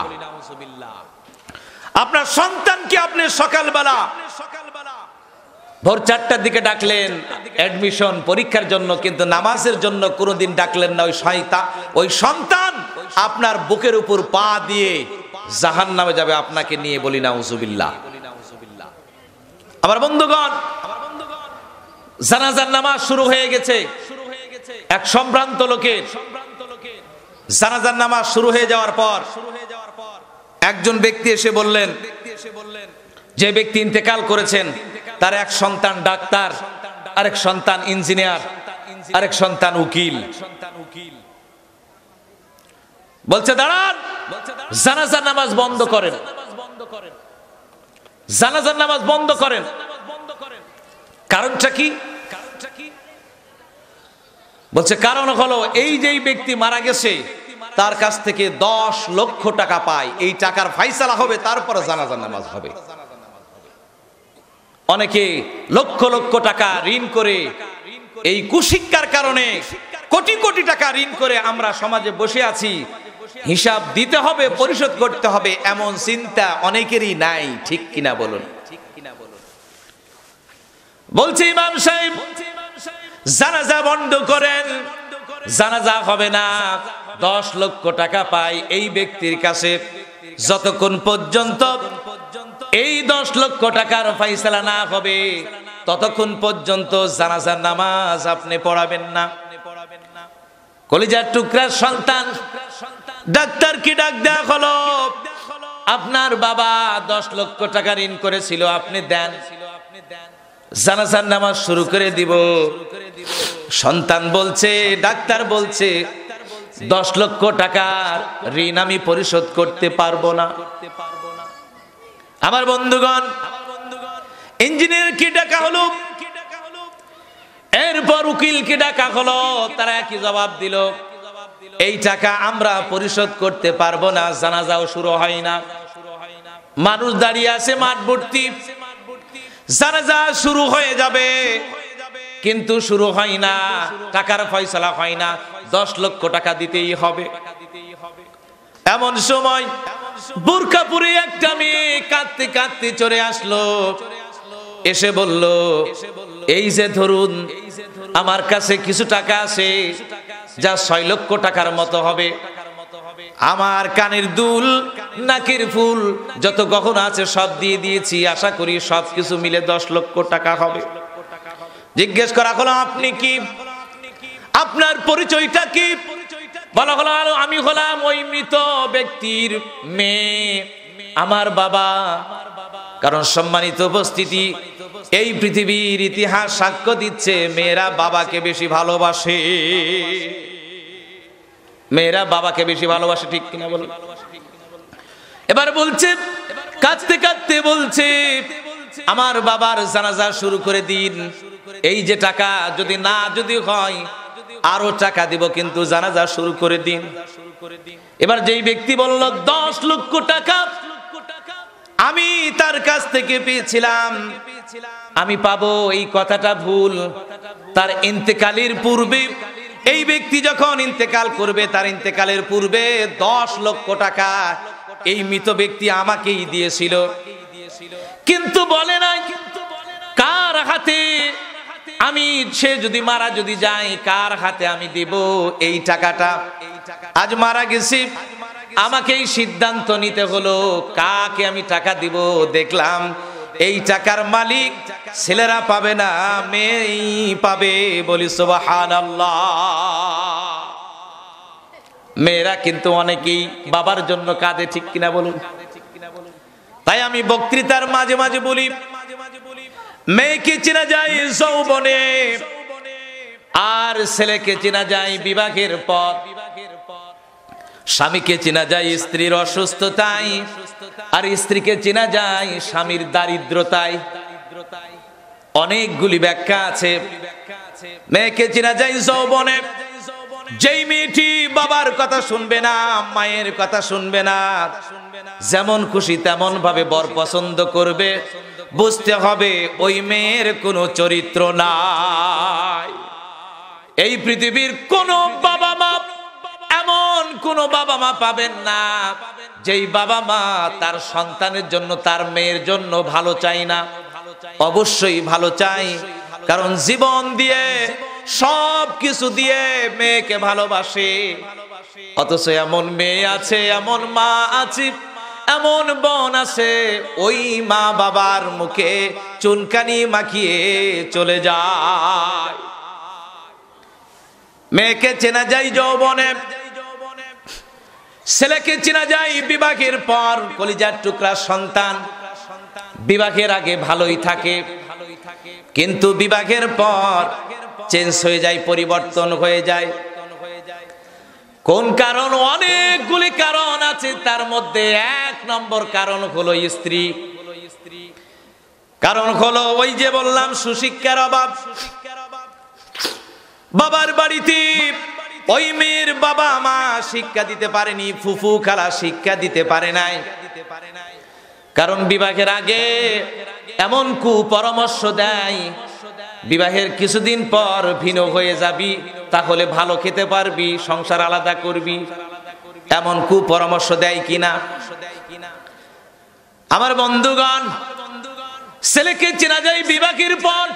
আপনার সন্তানকে আপনি সকালবেলা ভোর 4টার দিকে ডাকলেন অ্যাডমিশন পরীক্ষার জন্য, কিন্তু নামাজের জন্য কোনোদিন ডাকলেন না। ওই সন্তান আপনার বুকের উপর পা দিয়ে জাহান্নামে যাবে, আপনাকে নিয়ে বলি নাউজুবিল্লাহ। আমার বন্ধুগণ, জানাজার নামাজ শুরু হয়ে গেছে। এক সম্ভ্রান্ত লোকের জানাজার নামাজ শুরু হয়ে যাওয়ার পর একজন ব্যক্তি এসে বললেন, যে ব্যক্তি ইন্তেকাল করেছেন তার এক সন্তান ডাক্তার, আরেক সন্তান ইঞ্জিনিয়ার, আরেক সন্তান উকিল। বলছে দাঁড়ান, জানাজার নামাজ বন্ধ করেন, জানাজার নামাজ বন্ধ করেন। কারণটা কি? বলছে কারণ হলো এই যে ব্যক্তি মারা গেছে তার কাছ থেকে 10 লক্ষ টাকা পায়, এই টাকার ফায়সালা হবে, তারপরে জানাজার নামাজ হবে। অনেকে লক্ষ লক্ষ টাকা ঋণ করে, এই কুশিক্ষার কারণে কোটি কোটি টাকা ঋণ করে আমরা সমাজে বসে আছি। হিসাব দিতে হবে, পরিশোধ করতে হবে, এমন চিন্তা অনেকেরই নাই, ঠিক কিনা বলুন? বলছি ইমাম সাহেব জানাজা বন্ধ করেন, জানাজা হবে না। 10 লক্ষ টাকা পায় এই ব্যক্তির কাছে, যতক্ষণ পর্যন্ত এই 10 লক্ষ টাকার ফায়সালা না হবে ততক্ষণ পর্যন্ত জানাজার নামাজ আপনি পড়াবেন না। কলিজার টুকরার সন্তান ডাক্তার কি ডাক দেয়া হলো, আপনার বাবা 10 লক্ষ টাকা ঋণ করেছিল, আপনি দেন, জানাজার নামাজ শুরু করে দিব। সন্তান বলছে, ডাক্তার বলছে 10 লক্ষ টাকার ঋণ আমি পরিশোধ করতে পারবো না। আমার বন্ধুগণ, ইঞ্জিনিয়ার কি ডাকা হলো, এরপর উকিল কি ডাকা হলো, তারা কি জবাব দিল, এই টাকা আমরা পরিশোধ করতে পারবো না। জানাজাও শুরু হয় না, মানুষ দাঁড়িয়ে আছে মাঠ ভর্তি, জানাজা শুরু হয়ে যাবে কিন্তু শুরু হয় না, টাকার ফয়সালা হয় না, 10 লক্ষ টাকা দিতেই হবে। এমন সময় বুরকা পরে একটা মেয়ে কাঁদতে কাঁদতে চলে আসলো, এসে বলল, এই যে ধরুন আমার কাছে কিছু টাকা আছে, যা 6 লক্ষ টাকার মতো হবে। আমার কানের দুল, নাকের ফুল, যত গহনা আছে সব দিয়ে দিয়েছি, আশা করি সবকিছু মিলে 10 লক্ষ টাকা হবে। জিজ্ঞেস করা হলো, আপনি কি, আপনার পরিচয়টা কি? বলা হলো, আমি হলাম ওই মৃত ব্যক্তির মেয়ে, আমার বাবা। কারণ সম্মানিত উপস্থিতি, এই পৃথিবীর ইতিহাস সাক্ষ্য দিচ্ছে মেয়েরা বাবাকে বেশি ভালোবাসে, মেয়েরা বাবাকে বেশি ভালোবাসে, ঠিক কিনা বলুন? এবার বলছে, কাঁদতে কাঁদতে বলছে, আমার বাবার জানাজা শুরু করে দিন, এই যে টাকা যদি হয় আরো টাকা দিব, কিন্তু জানাজা শুরু করে দিন। এবার যেই ব্যক্তি বলল 10 লক্ষ টাকা আমি তার কাছ থেকে পেয়েছিলাম, আমি পাবো, এই কথাটা ভুল। তার ইন্তেকালের পূর্বে, এই ব্যক্তি যখন ইন্তেকাল করবে তার ইন্তেকালের পূর্বে 10 লক্ষ টাকা এই মৃত ব্যক্তি আমাকেই দিয়েছিল, কিন্তু বলে নাই কার হাতে আমি, সে যদি মারা যদি যায় কার হাতে আমি দেব এই টাকাটা। আজ মারা গেছি, আমাকে এই সিদ্ধান্ত নিতে হলো কাকে আমি টাকা দিব। দেখলাম এই টাকার মালিক ছেলেরা পাবে না, মেয়েই পাবে। বলি সুবহানাল্লাহ। মেয়েরা কিন্তু অনেকেই বাবার জন্য কাঁদে, ঠিক কিনা বলুন? তাই আমি বক্তৃতার মাঝে মাঝে বলি, মেয়েকে চেনা যায় যৌবনে, আর ছেলেকে চেনা যায় বিবাহের পর। স্বামীকে চেনা যায় স্ত্রীর অসুস্থতায়, আর স্ত্রীকে চেনা যায় স্বামীর দারিদ্রতায়। অনেকগুলি ব্যাখ্যা আছে। মেয়েকে চেনা যায় যৌবনে, যেই মেয়েটি বাবার কথা শুনবে না, মায়ের কথা শুনবে না, যেমন খুশি তেমন ভাবে বর পছন্দ করবে, বুঝতে হবে ওই মেয়ের কোনো চরিত্র নাই। এই পৃথিবীর কোন বাবা মা, এমন কোন বাবা মা পাবেন না যেই বাবা মা তার সন্তানের জন্য, তার মেয়ের জন্য ভালো চাই না। অবশ্যই ভালো চাই, কারণ জীবন দিয়ে সব কিছু দিয়ে মেয়েকে ভালোবাসে। অথচ এমন মেয়ে আছে, এমন মা আছে, এমন বোন আছে, ওই মা বাবার মুখে চুনকানি মাখিয়ে চলে যায়। মেয়েকে চেনা যায় যৌবনে, ছেলেকে চেনা যায় বিবাহের পর। কলিজার টুকরা সন্তান বিবাহের আগে ভালোই থাকে, কিন্তু বিবাহের পর চেঞ্জ হয়ে যায়, পরিবর্তন হয়ে যায়। কোন কারণ? অনেকগুলি কারণ আছে, তার মধ্যে 1 নম্বর কারণ হলো স্ত্রী। কারণ হলো ওই যে বললাম, সুশিক্ষার অভাব। বাবার বাড়িতে ওই মেয়ের বাবা মা শিক্ষা দিতে পারেনি, ফুফু খালা শিক্ষা দিতে পারে নাই। কারণ বিবাহের আগে এমন কুপরামর্শ দেয়, বিবাহের কিছুদিন পর ভিন্ন হয়ে যাবি, তাহলে ভালো খেতে পারবি, সংসার আলাদা করবি, এমন কুপরামর্শ দেয় কিনা? আমার বন্ধুগণ, ছেলেকে চেনা যায় বিবাহের পর।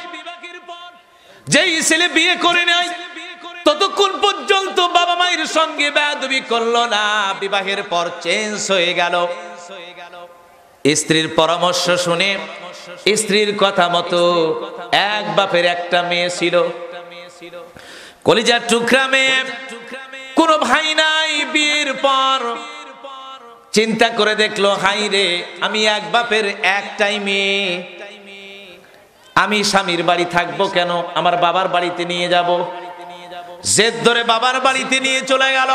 যেই ছেলে বিয়ে করে নেয়, ততক্ষণ পর্যন্ত বাবা মায়ের সঙ্গে বেয়াদবি করলো না, বিবাহের পর চেঞ্জ হয়ে গেল। স্ত্রীর পরামর্শ শুনে, স্ত্রীর কথা মতো, এক বাপের একটা মেয়ে ছিল, কলিজার টুকরা মেয়ে, কোনো ভাই নাই। বিয়ের পর চিন্তা করে দেখলো, হাই রে, আমি এক বাপের একটাই মেয়ে, আমি স্বামীর বাড়ি থাকবো কেন, আমার বাবার বাড়িতে নিয়ে যাব। জেদ ধরে বাবার বাড়িতে নিয়ে চলে গেল।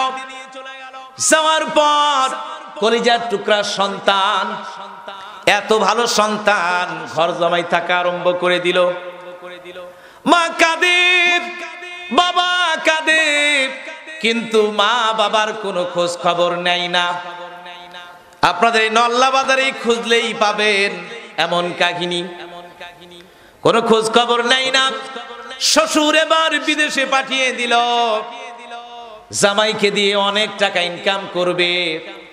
যাওয়ার পর কলিজার টুকরা সন্তান, এত ভালো সন্তান, ঘর জমাই থাকা আরম্ভ করে দিল। মা কাঁদে, বাবা কাঁদে, কিন্তু মা বাবার কোনো খোঁজ খবর নেয় না। আপনাদের এই নল্লা বাজারে খুঁজলেই পাবেন এমন কাহিনী, কোনো খোঁজ খবর নেই না। শ্বশুর এবার বিদেশে পাঠিয়ে দিল, জামাইকে দিয়ে অনেক টাকা ইনকাম করবে,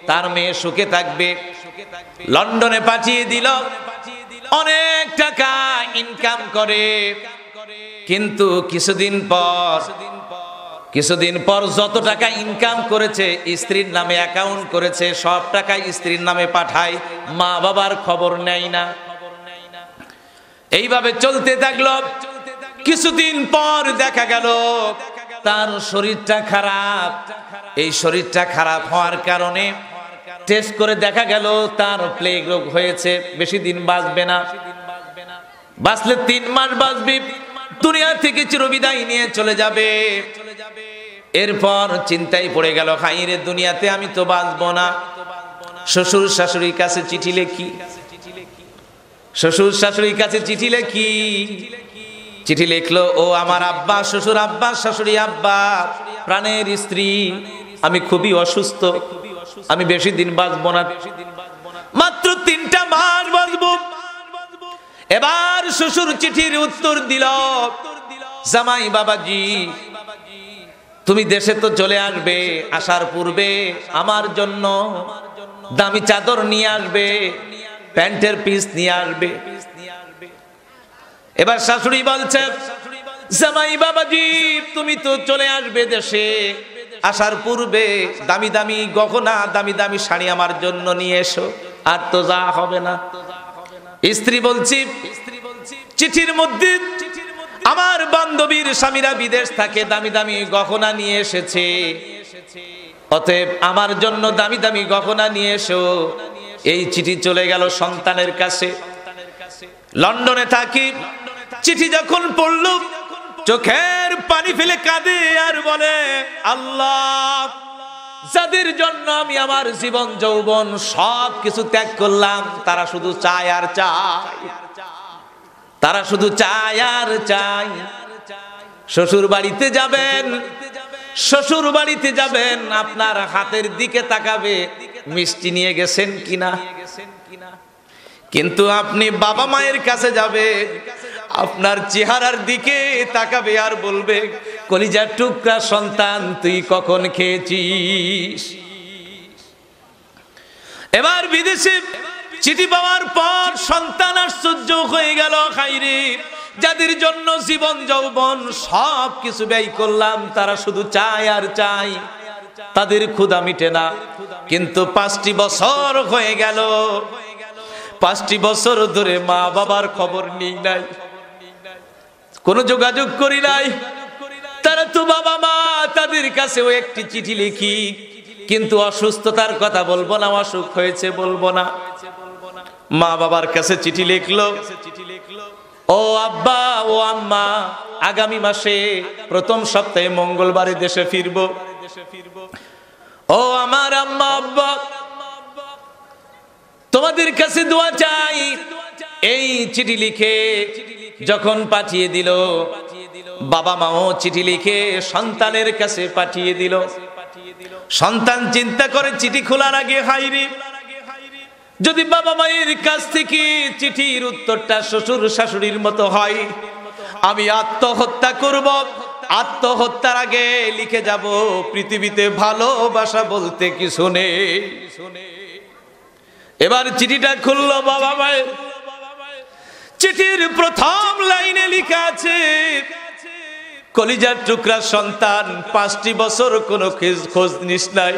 তার মেয়ে সুখে থাকবে। লন্ডনে পাঠিয়ে দিল, অনেক টাকা ইনকাম করে। কিন্তু কিছুদিন পর যত টাকা ইনকাম করেছে, স্ত্রীর নামে অ্যাকাউন্ট করেছে, সব টাকা স্ত্রীর নামে পাঠায়, মা বাবার খবর নেয় না। এইভাবে চলতে থাকলো। কিছুদিন পর দেখা গেল তার শরীরটা খারাপ। এই শরীরটা খারাপ হওয়ার কারণে টেস্ট করে দেখা গেল তার প্লেগ রোগ হয়েছে, বেশি দিন বাঁচবে না, বাঁচলে 3 মাস বাঁচবে, দুনিয়া থেকে চিরবিদায় নিয়ে চলে যাবে। এরপর চিন্তায় পড়ে গেল, হাইরে দুনিয়াতে আমি তো বাঁচবো না। শ্বশুর শাশুড়ির কাছে চিঠি লেখি, শ্বশুর শাশুড়ির কাছে চিঠি লেখি। চিঠি লিখলো, ও আমার আব্বা, শ্বশুর আব্বা, শাশুড়ি আব্বা, প্রাণের স্ত্রী, আমি খুবই অসুস্থ, আমি বেশি দিন বাঁচবো না, মাত্র 3টা মাস বাঁচবো। এবার শ্বশুর চিঠির উত্তর দিল, জামাই বাবাজি, তুমি দেশে তো চলে আসবে, আসার পূর্বে আমার জন্য দামি চাদর নিয়ে আসবে, প্যান্টের পিস নিয়ে আসবে। এবার শাশুড়ি বলছে, জামাই বাবাজি, তুমি তো চলে আসবে দেশে, আসার পূর্বে দামি দামি গহনা, দামি দামি শাড়ি আমার জন্য নিয়ে এসো, আর তো যা হবে না। স্ত্রী বলছি, চিঠির মধ্যে আমার বান্ধবীর স্বামীরা বিদেশ থাকে, দামি দামি গহনা নিয়ে এসেছে, অতএব আমার জন্য দামি দামি গহনা নিয়ে এসো। এই চিঠি চলে গেল সন্তানের কাছে। লন্ডনে থাকি, চিঠি যখন পড়ল, চোখের পানি ফেলে কাঁদে আর বলে, আল্লাহ, যাদের জন্য আমি আমার জীবন যৌবন সব কিছু ত্যাগ করলাম, তারা শুধু চায় আর চায়, তারা শুধু চায় আর চায়। শ্বশুর বাড়িতে যাবেন, শ্বশুর বাড়িতে যাবেন, আপনার হাতের দিকে তাকাবে, মিষ্টি নিয়ে গেছেন কিনা। কিন্তু আপনি বাবা মায়ের কাছে যাবে, আপনার চেহারার দিকে তাকাবে আর বলবে, কলিজার টুকরা সন্তান, তুই কখন খেয়েছিস। এবার বিদেশে চিঠি পাওয়ার পর সন্তান আশ্চর্য হয়ে গেল, হায়রে, যাদের জন্য জীবন যৌবন সব কিছু ব্যয় করলাম, তারা শুধু চায় আর চায়, তাদের ক্ষুধা মিটে না। কিন্তু 5টি বছর হয়ে গেল, 5টি বছর ধরে মা বাবার খবর নেই নাই, কোনো যোগাযোগ করি নাই। তারা তো বাবা মা, তাদের কাছেও একটি চিঠি লিখি, কিন্তু অসুস্থতার কথা বলবো না, অসুখ হয়েছে বলবো না। মা বাবার কাছে চিঠি লিখলো, ও আব্বা ও আম্মা, আগামী মাসে প্রথম সপ্তাহে মঙ্গলবারে দেশে ফিরবো। ও আমার আম্মা আব্বা, তোমাদের কাছে দোয়া চাই। এই চিঠি লিখে যখন পাঠিয়ে দিল, বাবা মাও চিঠি লিখে সন্তানের কাছে পাঠিয়ে দিল। সন্তান চিন্তা করে চিঠি খোলার আগে, হায়রে, যদি বাবা মায়ের কাছ থেকে চিঠির উত্তরটা শ্বশুর শাশুড়ির মতো হয়, আমি আত্মহত্যা করব। আত্মহত্যার আগে লিখে যাব, পৃথিবীতে ভালোবাসা বলতে কিছু নেই। এবার চিঠিটা খুললো বাবা মায়ের। চিঠির প্রথম লাইনে লেখা আছে, কলিজার টুকরা সন্তান, 5টি বছর কোনো খোঁজ নিস নাই,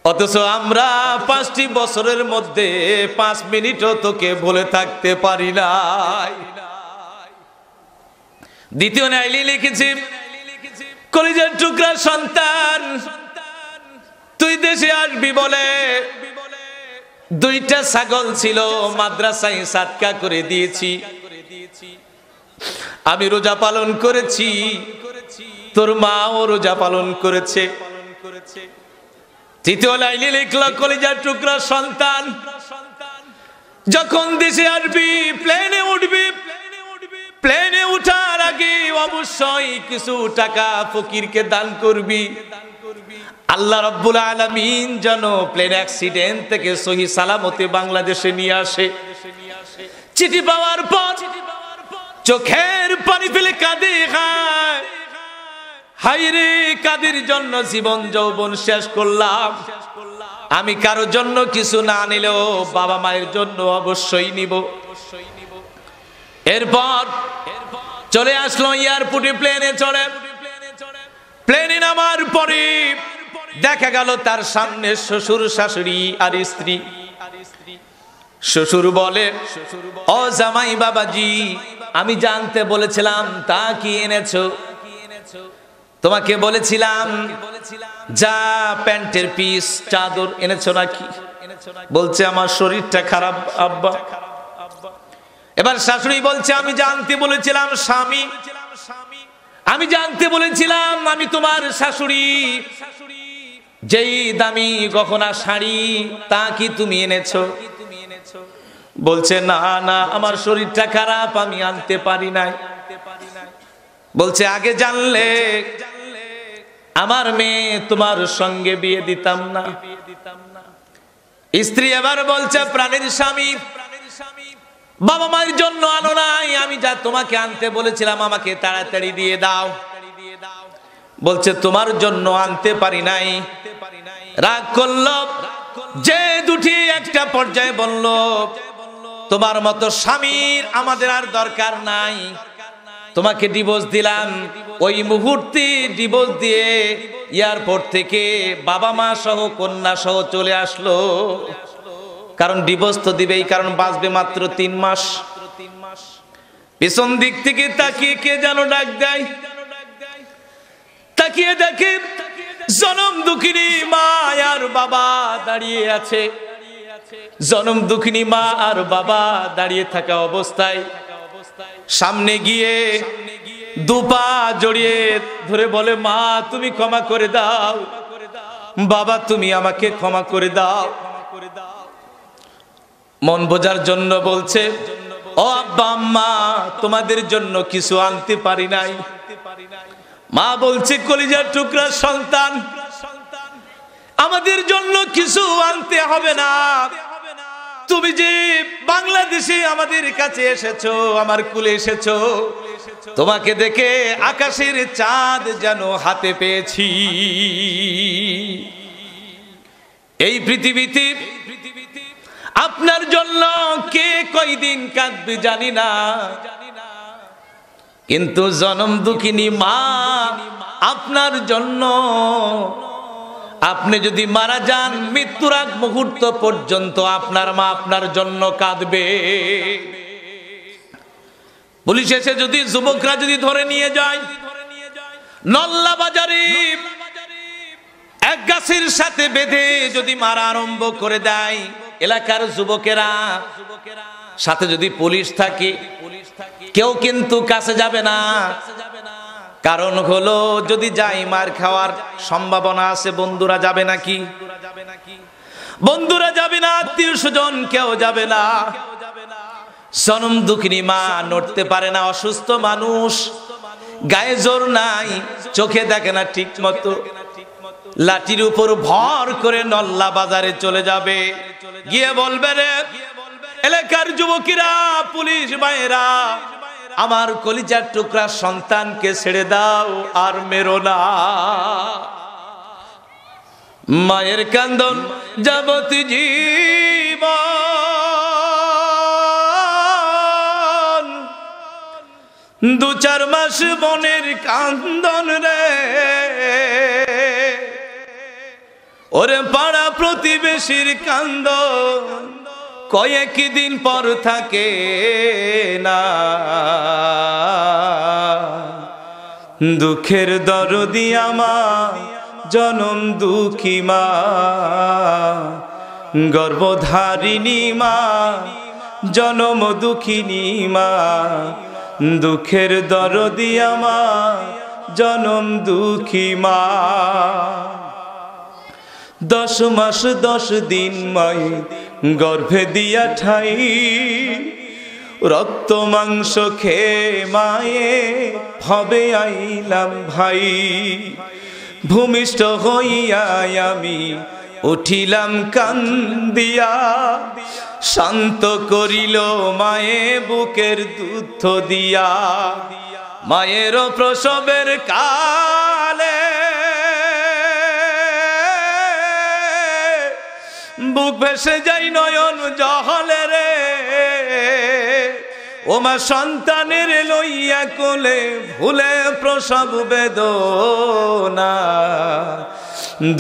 অথচ আমরা 5টি বছরের মধ্যে 5 মিনিটও তোকে বলে থাকতে পারি নাই। দ্বিতীয় লাইনে লিখেছি, কলিজার টুকরা সন্তান, তুই দেশে আসবি বলে 2টা ছাগল ছিল, মাদ্রাসায় সাদকা করে দিয়েছি, আমি রোজা পালন করেছি, তোর মাও রোজা পালন করেছে। তৃতীয় লাইনে লিখলো, কলিজার টুকরা সন্তান, যখন দেশে আসবি, প্লেনে উঠবি, প্লেনে উঠার আগে অবশ্যই কিছু টাকা ফকিরকে দান করবি। আল্লাহ রাব্বুল আলামিন যেন প্লেন অ্যাক্সিডেন্ট থেকে সহি সালামতে বাংলাদেশে নিয়ে আসে। চিঠি পাওয়ার পর চোখের পানি ফেলে কাঁদে, হায়রে, কাদের জন্য জীবন যৌবন শেষ করলাম। আমি কারো জন্য কিছু না নিলেও বাবা মায়ের জন্য অবশ্যই নিব। এরপর চলে আসলো এয়ারপোর্টে, প্লেনে চড়ে। প্লেনে নামার পরে দেখা গেল তার সামনে শ্বশুর শাশুড়ি আর স্ত্রী। শ্বশুর বলে, ও জামাই বাবাজি, আমি জানতে বলেছিলাম, তা কি এনেছো? তোমাকে বলেছিলাম যা প্যান্টের পিস চাদর এনেছো নাকি? বলছে আমার শরীরটা খারাপ আব্বা। এবার শাশুড়ি বলছে, আমি জানতে বলেছিলাম স্বামী, আমি জানতে বলেছিলাম আমি তোমার শাশুড়ি, যেই দামি গহনা শাড়ি তা কি তুমি এনেছো? বলছে না না, আমার শরীরটা খারাপ, আমি আনতে পারি নাই। বলছে আগে জানলে আমার মেয়ে তোমার সঙ্গে বিয়ে দিতাম না। স্ত্রী এবার বলছে, প্রাণের স্বামী, বাবা মায়ের জন্য আনো নাই, আমি যা তোমাকে আনতে বলেছিলাম আমাকে তাড়াতাড়ি দিয়ে দাও। বলছে তোমার জন্য আনতে পারি নাই। রাগ করল। যে দুটি একটা পর্যায়ে বলল, তোমার মতো স্বামীর আমাদের আর দরকার নাই, তোমাকে ডিভোর্স দিলাম। ওই মুহূর্তে ডিভোর্স দিয়ে এয়ারপোর্ট থেকে বাবা মা সহ কন্যা সহ চলে আসলো। কারণ ডিভোর্স তো দিবেই, কারণ বাঁচবে মাত্র 3 মাস। পিছন দিক থেকে তাকিয়ে কে যেন ডাক দেয়, তাকিয়ে দেখে জনম দুঃখিনী মা আর বাবা দাঁড়িয়ে আছে। জনম দুঃখিনী মা আর বাবা দাঁড়িয়ে থাকা অবস্থায় সামনে গিয়ে দুপা জড়িয়ে ধরে বলে, মা তুমি ক্ষমা করে দাও, বাবা তুমি আমাকে ক্ষমা করে দাও। মন বোঝার জন্য বলছে, ও আব্বা আম্মা, তোমাদের জন্য কিছু আনতে পারি নাই। মা বলছে, কলিজার টুকরা সন্তান, আমাদের জন্য কিছু আনতে হবে না। তুমি যে বাংলাদেশে আমাদের কাছে এসেছো, আমার কুলে এসেছো, তোমাকে দেখে আকাশের চাঁদ যেন হাতে পেয়েছি। এই পৃথিবীতে আপনার জন্য কে কয়দিন কাঁদবে জানি না, কিন্তু জনম দুঃখিনী মা আপনার জন্য, আপনি যদি মারা যান মৃত্যুর আগ মুহূর্ত পর্যন্ত আপনার মা আপনার জন্য কাঁদবে। পুলিশ এসে যদি যুবকরা যদি ধরে নিয়ে যায়, নল্লা বাজারে এক গাছের সাথে বেঁধে যদি মারা আরম্ভ করে দেয়, এলাকার যুবকেরা সাথে যদি পুলিশ থাকে কেউ কিন্তু কাছে যাবে না। কারণ হলো যদি যাই মার খাওয়ার সম্ভাবনা আছে। বন্ধুরা যাবে নাকি? বন্ধুরা যাবে না, আত্মীয় স্বজন কেউ যাবে না। জনম দুঃখিনী মা নড়তে পারে না, অসুস্থ মানুষ, গায়ে জোর নাই, চোখে দেখে না ঠিক মতো, লাঠির উপর ভর করে নল্লা বাজারে চলে যাবে। গিয়ে বলবে, রে এলাকার যুবকেরা, পুলিশ ভাইয়েরা, আমার কলিজার টুকরা সন্তানকে ছেড়ে দাও, আর মেরো না। মায়ের কান্দন যাবতীয় জীবন, 2-4 মাস বনের কান্দন রে, ওরে পাড়া প্রতিবেশীর কান্দন কয়েকদিন পর থাকে না। দুঃখের দরদি আমার জনম দুঃখী মা, গর্ভধারিণী মা, জনম দুঃখিনী মা, দুঃখের দরদি আমার জনম দুঃখী মা। 10 মাস 10 দিন মায়ে গর্ভে দিয়া ঠাই, রক্ত মাংস খেয়ে মায়ে হবে আইলাম ভাই। ভূমিষ্ঠ হইয়া আমি উঠিলাম কান্দিয়া, শান্ত করিল মায়ে বুকের দুধ দিয়া। মায়ের প্রসবের কালে বুক ভেসে যাই নয়ন জহলে রে, ও মা সন্তানের লইয়া কোলে ভুলে প্রসব বেদনা।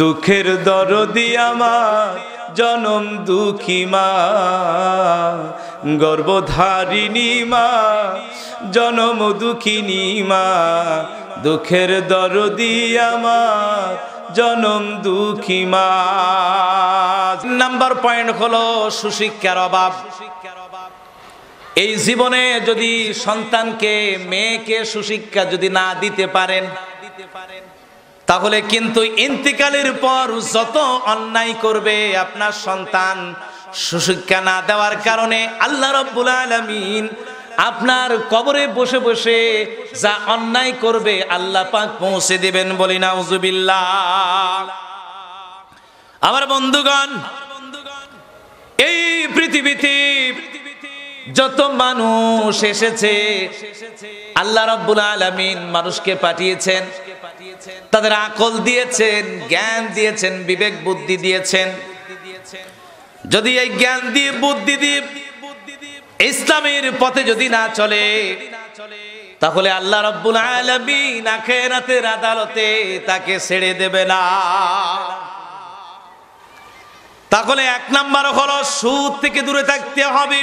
দুঃখের দরদি আমার জনম দুঃখী মা, গর্ভধারিণী মা, জনম দুঃখিনী মা, দুঃখের দরদি আমার জনম দুঃখী মা। নাম্বার পয়েন্ট হলো সুশিক্ষার অভাব। এই জীবনে যদি সন্তানকে, মেয়েকে সুশিক্ষা যদি না দিতে পারেন, তাহলে কিন্তু ইন্তিকালের পর যত অন্যায় করবে আপনার সন্তান, সুশিক্ষা না দেওয়ার কারণে আল্লাহ রাব্বুল আলামিন আপনার কবরে বসে বসে যা অন্যায় করবে আল্লাহ পাক পৌঁছে দিবেন। বলি নাউজুবিল্লাহ। আমার বন্ধুগণ, এই পৃথিবীতে যত মানুষ এসেছে আল্লাহ রাব্বুল আলামিন মানুষকে পাঠিয়েছেন, তাদের আকল দিয়েছেন, জ্ঞান দিয়েছেন, বিবেক বুদ্ধি দিয়েছেন। যদি এই জ্ঞান দিয়ে, বুদ্ধি দিয়ে ইসলামের পথে যদি না চলে, তাহলে আল্লাহ রাব্বুল আলামিন আখিরাতের আদালতে তাকে ছেড়ে দেবে না। তাহলে 1 নাম্বার হলো সুদ থেকে দূরে থাকতে হবে,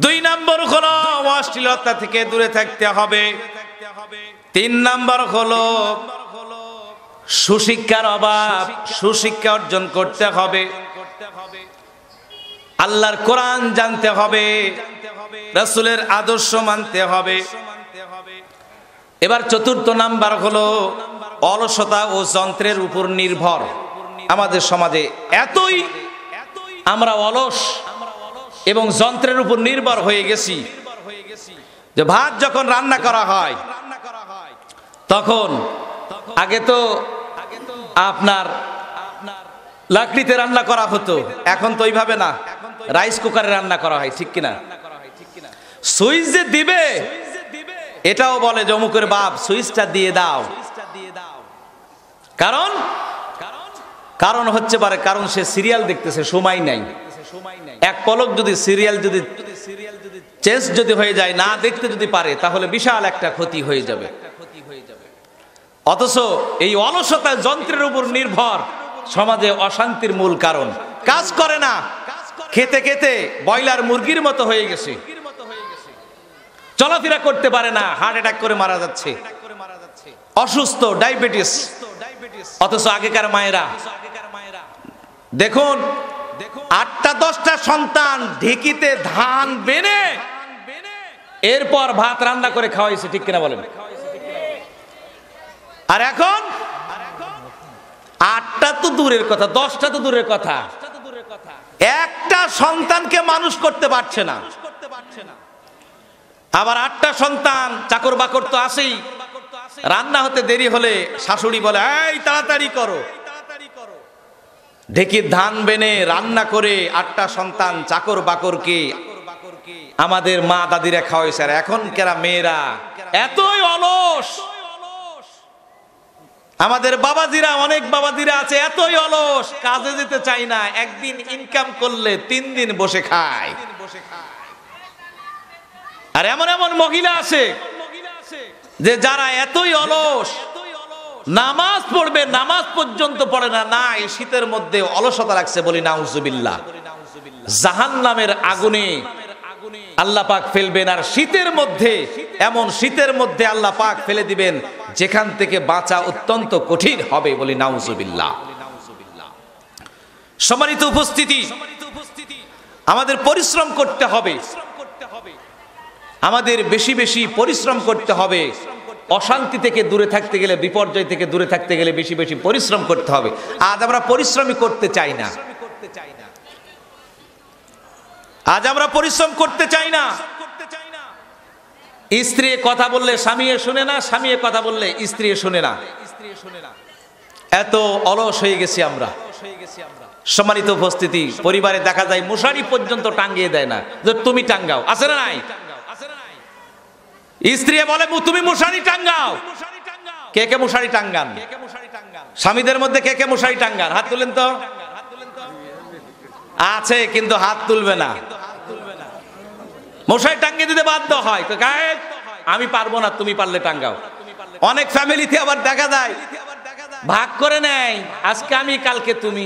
2 নাম্বার হলো অশ্লীলতা থেকে দূরে থাকতে হবে, 3 নাম্বার হলো সুশিক্ষার অভাব, সুশিক্ষা অর্জন করতে হবে, আল্লাহর কোরআন জানতে হবে, রাসূলের আদর্শ মানতে হবে। এবার 4র্থ নাম্বার হলো অলসতা ও যন্ত্রের উপর নির্ভর। আমাদের সমাজে এতই আমরা অলস এবং যন্ত্রের উপর নির্ভর হয়ে গেছি যে ভাত যখন রান্না করা হয় তখন আগে তো আপনার লাকড়িতে রান্না করা হতো, এখন তো ওইভাবে না, রাইস কুকারে রান্না করা হয়, ঠিক কিনা? সুইচ যে দিবে এটাও বলে যে অমুকের বাপ সুইচটা দিয়ে দাও। কারণ কারণ হচ্ছে পারে, কারণ সে সিরিয়াল দেখতেছে, সময় নাই। এক পলক যদি সিরিয়াল যদি চেঞ্জ যদি হয়ে যায়, না দেখতে যদি পারে, তাহলে বিশাল একটা ক্ষতি হয়ে যাবে। অথচ এই অলসতা যন্ত্রের উপর নির্ভর সমাজে অশান্তির মূল কারণ। কাজ করে না, খেতে খেতে ব্রয়লার মুরগির মতো হয়ে গেছে, চলাফেরা করতে পারে না, হার্ট অ্যাটাক করে মারা যাচ্ছে, অসুস্থ, ডায়াবেটিস। অথচ আগেকার মায়েরা দেখুন, 8টা 10টা সন্তান ঢেকিতে ধান বেনে এরপর ভাত রান্না করে খাওয়াইছে, ঠিক কিনা বলেন? আর এখন 8টা তো দূরের কথা, 10টা তো দূরের কথা, একটা সন্তানকে মানুষ করতে পারছে না। আবার 8টা সন্তান, চাকর বাকর তো আছেই, রান্না হতে দেরি হলে শাশুড়ি বলে, এই তাড়াতাড়ি করো। ঢেকির ধান বেনে রান্না করে 8টা সন্তান চাকর বাকরকে আমাদের মা দাদিরা খাওয়াইছে। আর এখনকার মেয়েরা এতই অলস, আমাদের বাবাজিরা, অনেক বাবাজিরা আছে এতই অলস, কাজে যেতে চায় না, একদিন ইনকাম করলে 3 দিন বসে খায়। আর এমন এমন মহিলা আছে যে যারা এতই অলস, নামাজ পড়বে, নামাজ পর্যন্ত পড়ে না। না, এই শীতের মধ্যে অলসতা রাখছে, বলি নাউজুবিল্লাহ। জাহান্নামের আগুনে আল্লাহ পাক ফেলবেন। আর শীতের মধ্যে, এমন শীতের মধ্যে আল্লাহ পাক ফেলে দিবেন যেখান থেকে বাঁচা অত্যন্ত কঠিন হবে, বলি নাউজুবিল্লাহ। সম্মানিত উপস্থিতি, আমাদের পরিশ্রম করতে হবে, আমাদের বেশি বেশি পরিশ্রম করতে হবে। অশান্তি থেকে দূরে থাকতে গেলে, বিপর্যয় থেকে দূরে থাকতে গেলে বেশি বেশি পরিশ্রম করতে হবে। আজ আমরা পরিশ্রমই করতে চাই না, আজ আমরা পরিশ্রম করতে চাই না। স্ত্রী কথা বললে স্বামী শুনে না, স্বামী কথা বললে স্ত্রী শুনে না। এত অলস হয়ে গেছি আমরা। সম্মানিত উপস্থিতি, পরিবারে দেখা যায় মশারি পর্যন্ত টাঙ্গিয়ে দেয় না, যে তুমি টাঙ্গাও, আছে না নাই? স্ত্রী বলে তুমি মশারি টাঙ্গাও। কে কে মশারি টাঙ্গান? স্বামীদের মধ্যে কে কে মশারি টাঙ্গান? হাত তুলেন তো। আছে, কিন্তু হাত তুলবে না। মশারি টাঙ্গিয়ে দিতে বাধ্য হয়, আমি পারবো না, তুমি পারলে টাঙ্গাও। অনেক ফ্যামিলিতে আবার দেখা যায় ভাগ করে নেয়, আজকে আমি, কালকে তুমি।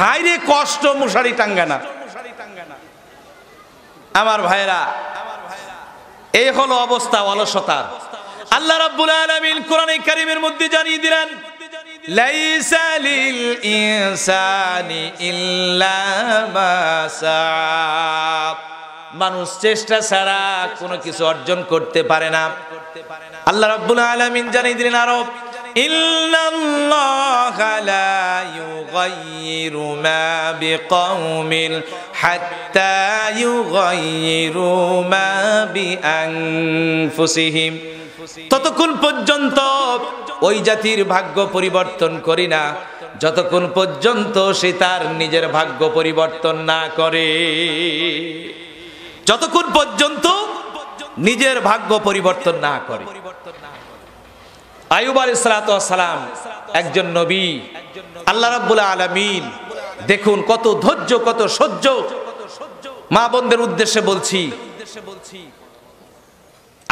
হাই রে কষ্ট, মশারি টাঙ্গানা। আমার ভাইরা, এই হলো অবস্থা অলসতার। আল্লাহ রাব্বুল আলামিন কোরআনে কারীমের মধ্যে জানিয়ে দিলেন, লাইসা লিল ইনসানি ইল্লা মা সা। মানুষ চেষ্টা ছাড়া কোনো কিছু অর্জন করতে পারে না। আল্লাহ রাব্বুল আলামিন জানিয়ে দিলেন আরো, ইন্নাল্লাহা লা ইউগাইয়িরু মা বিকাউমিন হাত্তা ইউগাইয়িরু মা বিআনফুসিহিম। ততক্ষণ পর্যন্ত ওই জাতির ভাগ্য পরিবর্তন করি না যতক্ষণ পর্যন্ত সে তার নিজের ভাগ্য পরিবর্তন না করে। যতক্ষণ পর্যন্ত নিজের ভাগ্য পরিবর্তন না করে। আইয়ুব আলাইহিস সালাম একজন নবী। আল্লাহ রাব্বুল আলামিন দেখুন কত ধৈর্য, কত সহ্য। মা বোনদের উদ্দেশ্যে বলছি,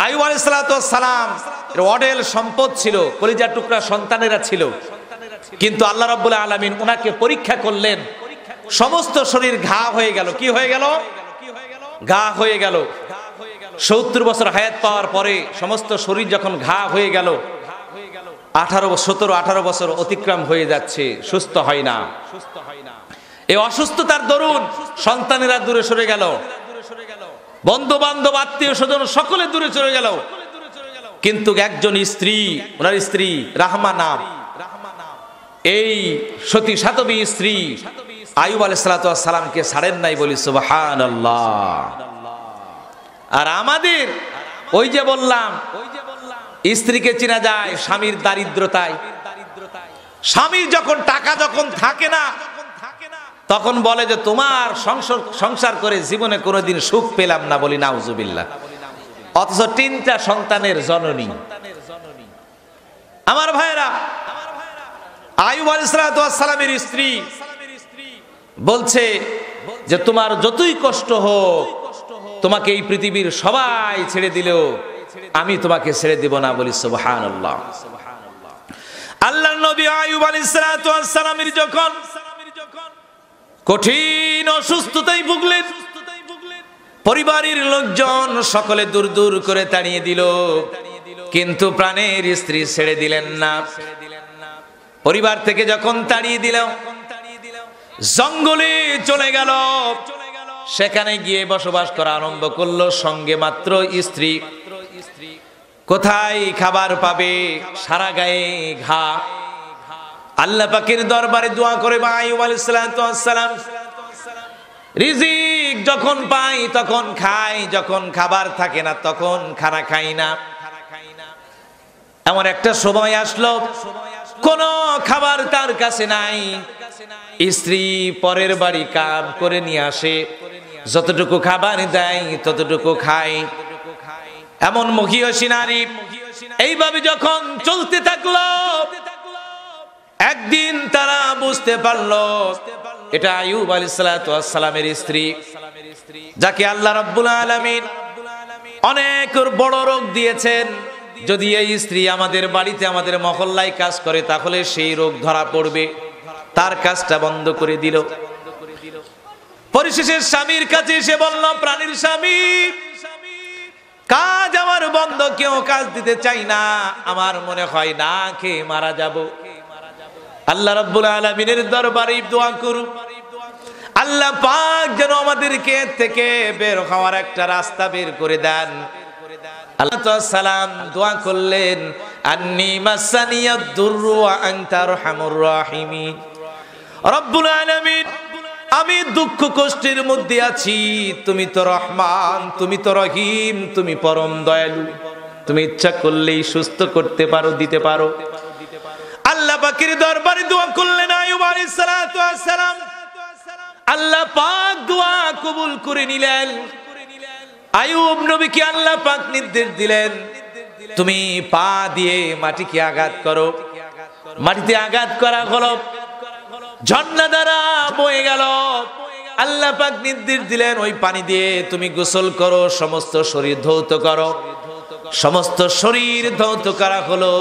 আইয়ুব আলাইহিস সালাম অঢেল সম্পদ ছিল, কলিজার টুকরা সন্তানেরা ছিল, কিন্তু আল্লাহ রাব্বুল আলামিন ওনাকে পরীক্ষা করলেন। সমস্ত শরীর ঘা হয়ে গেল। কি হয়ে গেল? ঘা হয়ে গেল। 70 বছর হায়াত পাওয়ার পরে সমস্ত শরীর যখন ঘা হয়ে গেল, 17-18 বছর অতিক্রম হয়ে যাচ্ছে, সুস্থ হয় না। এই অসুস্থতার দরুন সন্তানেরা দূরে সরে গেল, বন্ধু বান্ধব আত্মীয় স্বজন সকলে দূরে চলে গেল, কিন্তু একজন স্ত্রী, ওনার স্ত্রী রাহমা নাম, এই সতী সাতবী স্ত্রী আইয়ুব আলাইহিস সালামকে ছাড়েন নাই, বলি সুবহানাল্লাহ। আর আমাদের ওই যে বললাম, স্ত্রীকে চেনা যায় স্বামীর দারিদ্রতায়। স্বামীর যখন টাকা যখন থাকে না, তখন বলে যে তোমার সংসার করে জীবনে কোনোদিন সুখ পেলাম না, বলি নাউজুবিল্লাহ। অথচ 3টা সন্তানের জননী। আমার ভাইরা, আইয়ুব আলাইহিস সালামের স্ত্রী বলছে যে তোমার যতই কষ্ট হোক, তোমাকে এই পৃথিবীর সবাই ছেড়ে দিলেও আমি তোমাকে ছেড়ে দিব না। বলি সুবহানাল্লাহ। আল্লাহর নবী আইয়ুব আলাইহিস সালাতু ওয়াস সালামের যখন কঠিন অসুস্থতায় ভুগলেন, পরিবারের লোকজন সকলে দূর দূর করে তাড়িয়ে দিল, কিন্তু প্রাণের স্ত্রী ছেড়ে দিলেন না। পরিবার থেকে যখন তাড়িয়ে দিল, জঙ্গলে চলে গেল, সেখানে গিয়ে বসবাস করা আরম্ভ করলো, সঙ্গে মাত্র স্ত্রী। কোথায় খাবার পাবে, সারা গায়ে ঘা। আল্লাহ পাকের দরবারে দোয়া করে আইয়ুব আলাইহিস সালাতু ওয়াস সালাম রিজিক যখন পাই তখন খাই, যখন খাবার থাকে না তখন খানা খাই না। এমন একটা সময় আসলো কোন খাবার তার কাছে নাই। স্ত্রী পরের বাড়ি কাম করে নিয়ে আসে, যতটুকু খাবার দেয় ততটুকু খায়। এমন মহিয়সী নারী। এইভাবে যখন চলতে থাকলো, একদিন তারা বুঝতে পারলো এটা আইয়ুব আলাইহিস সালাতু ওয়াস সালামের স্ত্রী, যাকে আল্লাহ রাব্বুল আলামিন অনেক বড় রোগ দিয়েছেন। যদি এই স্ত্রী আমাদের বাড়িতে আমাদের মহল্লায় কাজ করে তাহলে সেই রোগ ধরা পড়বে। তার কাজটা বন্ধ করে দিল। পরিশেষে স্বামীর কাছে এসে বলল, প্রাণীর স্বামী, কাজ আমার বন্ধ, কেউ কাজ দিতে চাই না, আমার মনে হয় না খেয়ে মারা যাব। আল্লাহ রাব্বুল আলামিনের দরবারে দোয়া করুন, আল্লাহ পাক যেন আমাদেরকে থেকে বের হওয়ার একটা রাস্তা বের করে দেন। আল্লাহ সালাম দোয়া করলেন, আন্নী মাসানিয়াদ দুররু ওয়া আনতা আরহামুর রাহিমিন। রব্বুল আলামিন, আমি দুঃখ কষ্টের মধ্যে আছি, তুমি তো রহমান, তুমি তো রহিম, তুমি পরম দয়ালু, তুমি ইচ্ছা করলেই সুস্থ করতে পারো, দিতে পারো। আল্লাহ পাকের দরবারে দোয়া করলেন আইয়ুব আলাইহিস সালাতু ওয়াস সালাম। আল্লাহ পাক দোয়া কবুল করে নিলেন। আইয়ুব নবীকে আল্লাহ পাক নির্দেশ দিলেন, তুমি পা দিয়ে মাটিকে আঘাত করো। মাটিতে আঘাত করা হলো, ঝর্ণা দ্বারা বয়ে গেল। আল্লাহ পাক নির্দেশ দিলেন, ওই পানি দিয়ে তুমি গোসল করো, সমস্ত শরীর ধৌত করো। সমস্ত শরীর ধৌত করা হলো।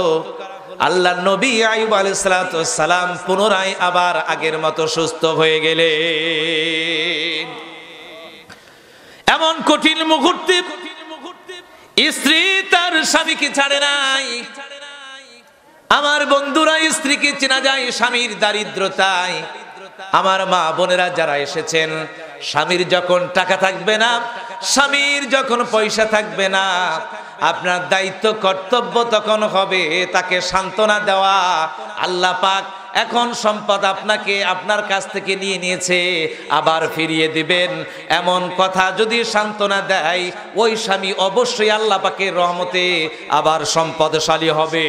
আল্লাহ নবী আইয়ুব আলাইহিস সালাতু ওয়াস সালাম পুনরায় আবার আগের মতো সুস্থ হয়ে গেলেন। এমন কঠিন মুহূর্তে স্ত্রী তার স্বামীকে ছাড়ে নাই। আমার বন্ধুরা, স্ত্রীকে চেনা যায় স্বামীর দারিদ্রতায়। আমার মা বোনেরা যারা এসেছেন, স্বামীর যখন টাকা থাকবে না, স্বামীর যখন পয়সা থাকবে না, আপনার দায়িত্ব কর্তব্য তখন হবে তাকে সান্ত্বনা দেওয়া। আল্লাহ পাক এখন সম্পদ আপনাকে আপনার কাছ থেকে নিয়ে নিয়েছে, আবার ফিরিয়ে দিবেন, এমন কথা যদি সান্ত্বনা দেয়, ওই স্বামী অবশ্যই আল্লাহ পাকের রহমতে আবার সম্পদশালী হবে।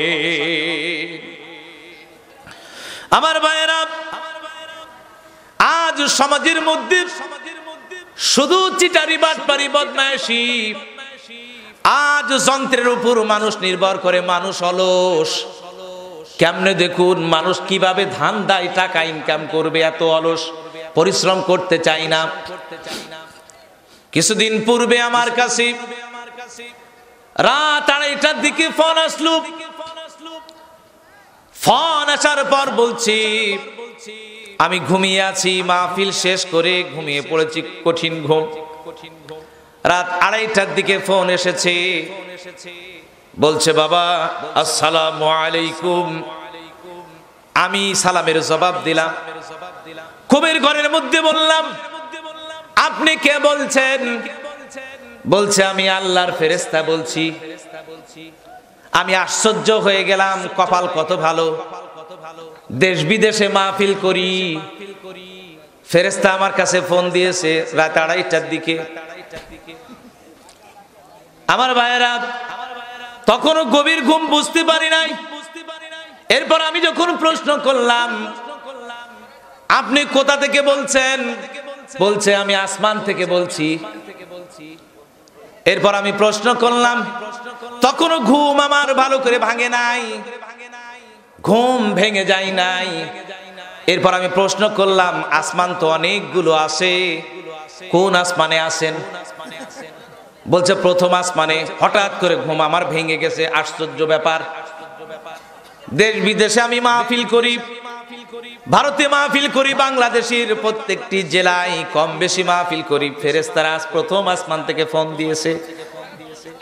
আমার ভাইয়েরা, আজ সমাজের মধ্যে শুধু চিটারি, বাটপারি, বদমাইশি। আজ যন্ত্রের উপর মানুষ নির্ভর করে, মানুষ অলস। কেমনে দেখুন মানুষ কিভাবে ধান দেয়, টাকা ইনকাম করবে, এত অলস, পরিশ্রম করতে চাই না। কিছুদিন পূর্বে আমার কাছে রাত 2:30টার দিকে ফোন আসলো। ফোন আসার পর বলছি, আমি ঘুমিয়ে আছি, মাহফিল শেষ করে ঘুমিয়ে পড়েছি, কঠিন ঘুম। রাত 2:30টার দিকে ফোন এসেছে, বলছে, বাবা আসসালামু আলাইকুম। আমি সালামের জবাব দিলাম। ঘুমের ঘরের মধ্যে বললাম, আপনি কে বলছেন? বলছে, আমি আল্লাহর ফেরেশতা বলছি। আমি আশ্চর্য হয়ে গেলাম, কপাল কত ভালো, দেশ বিদেশে মাহফিল করি, ফেরেশতা আমার কাছে ফোন দিয়েছে রাত 2:30টার দিকে। আমার ভাইয়েরা, তখনও গভীর ঘুম, বুঝতে পারি নাই। এরপর আমি যখন প্রশ্ন করলাম, আপনি কোথা থেকে বলছেন? বলছে, আমি আসমান থেকে বলছি। এরপর আমি প্রশ্ন করলাম, তখনও ঘুম আমার ভালো করে ভাঙে নাই, ঘুম ভেঙে যায় নাই। এরপর আমি প্রশ্ন করলাম, আসমান তো অনেকগুলো আছে, কোন আসমানে আছেন? বলছে প্রথম আসমানে। হঠাৎ করে ঘুম আমার ভেঙে গেছে, আশ্চর্য ব্যাপার। দেশ বিদেশে আমি মাহফিল করি, ভারতে মাহফিল করি, বাংলাদেশের প্রত্যেকটি জেলায় কম বেশি মাহফিল করি। ফেরেশতারা আজ প্রথম আসমান থেকে ফোন দিয়েছে।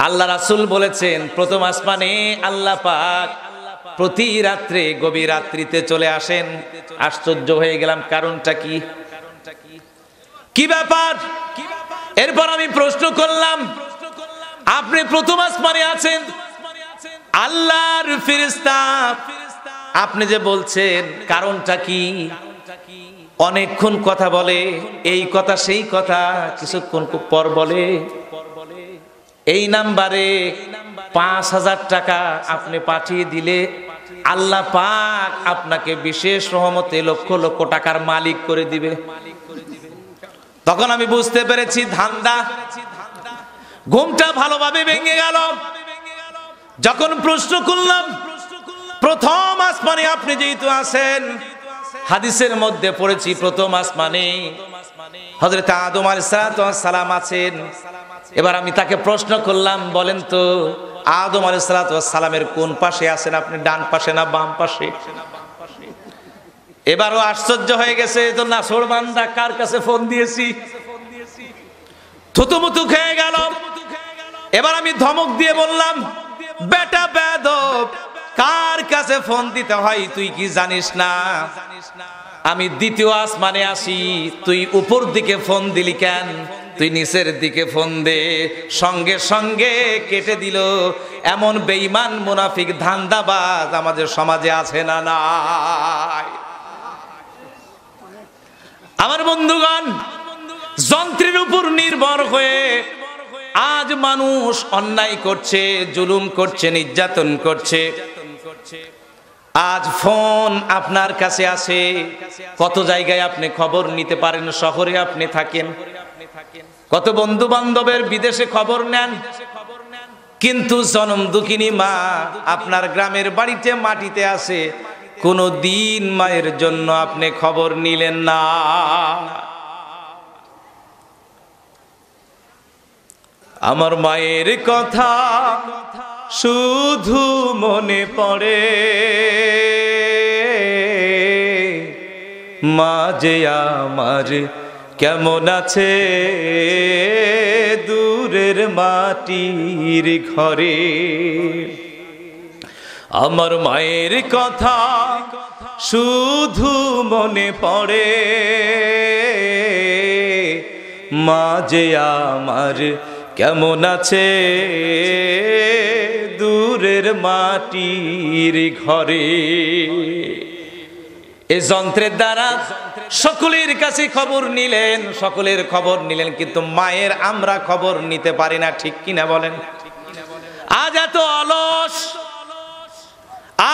আল্লাহ রাসূল বলেছেন প্রথম আসমানে আল্লাহ পাক প্রতি রাত্রে গভীর রাত্রিতে চলে আসেন। আশ্চর্য হয়ে গেলাম, কারণটা কি? কি ব্যাপার? এরপর আমি প্রশ্ন করলাম, আপনি প্রথম আসমানে আছেন, আল্লাহর ফেরেশতা, আপনি যে বলছেন কারণটা কি? অনেকক্ষণ কথা বলে, এই কথা সেই কথা, কিছুক্ষণ পর বলে এই নাম্বারে ৫,০০০ টাকা আপনি পাঠিয়ে দিলে আল্লাহ পাক আপনাকে বিশেষ রহমতে লক্ষ লক্ষ টাকার মালিক করে দিবে। তখন আমি বুঝতে পেরেছি ধান্দা। ঘুমটা ভালোভাবে ভেঙে গেল। যখন প্রশ্ন করলাম প্রথম আসমানে আপনি যেহেতু আছেন, হাদিসের মধ্যে পড়েছি প্রথম আসমানে হযরত আদম আলাইহিস সালাম আছেন। এবার আমি তাকে প্রশ্ন করলাম, বলেন তো আদম আলাইহিস সালামের কোন পাশে আছেন আপনি, ডান পাশে না বাম পাশে? এবারও আশ্চর্য হয়ে গেছে, তো নাছোড় বান্দা কার কাছে ফোন দিয়েছি, থুতুমুতু খেয়ে গেল। এবার আমি ধমক দিয়ে বললাম, বেটা বেয়াদব, কার কাছে ফোন দিতে হয় তুই কি জানিস না? আমি দ্বিতীয় আসমানে আসি, তুই উপর দিকে ফোন দিলি কেন? তুই নিচের দিকে ফোন দে। সঙ্গে সঙ্গে কেটে দিল। এমন বেঈমান মুনাফিক ধান্দাবাজ আমাদের সমাজে আছে না নাই? আমার বন্ধুগণ, যন্ত্রের উপর নির্ভর হয়ে আজ মানুষ অন্যায় করছে, জুলুম করছে, নির্যাতন করছে। আজ ফোন আপনার কাছে আছে, কত জায়গায় আপনি খবর নিতে পারেন। শহরে আপনি থাকেন, কত বন্ধু বান্ধবের বিদেশে খবর নেন, কিন্তু জনম দুঃখিনী মা আপনার গ্রামের বাড়িতে মাটিতে আছে, কোনো দিন মায়ের জন্য আপনি খবর নিলেন না। আমার মায়ের কথা শুধু মনে পড়ে, মা যে আমার কেমন আছে দূরের মাটির ঘরে। আমার মায়ের কথা শুধু মনে পড়ে, মা যে আমার কেমন আছে দূরের মাটির ঘরে। এই যন্ত্রের দ্বারা সকলের কাছে খবর নিলেন, সকলের খবর নিলেন, কিন্তু মায়ের আমরা খবর নিতে পারি না, ঠিক কিনা বলেন? আজ এত অলস,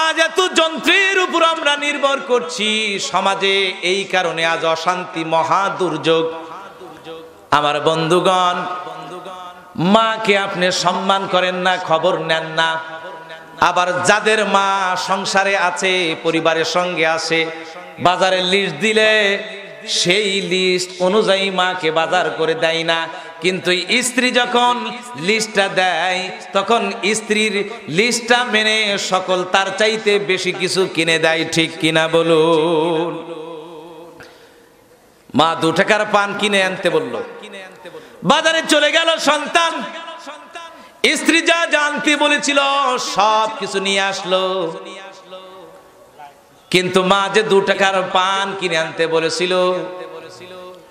আজ এত যন্ত্রের উপর আমরা নির্ভর করছি সমাজে, এই কারণে আজ অশান্তি, মহা দুর্যোগ। আমার বন্ধুগণ, মাকে আপনি সম্মান করেন না, খবর নেন না। আবার যাদের মা সংসারে আছে, পরিবারের সঙ্গে আছে, বাজারে লিস্ট দিলে সেই লিস্ট অনুযায়ী মাকে বাজার করে দেয় না। কিন্তু স্ত্রী যখন লিস্টটা দেয়, তখন স্ত্রীর লিস্টটা মেনে সকল তার চাইতে বেশি কিছু কিনে দেয়, ঠিক কিনা বলুন? মা 2 টাকার পান কিনে আনতে বলল, বাজারে চলে গেল সন্তান, স্ত্রী যা জানতে বলেছিল সব কিছু নিয়ে আসলো, কিন্তু মা যে 2 টাকার পান কিনে আনতে বলেছিল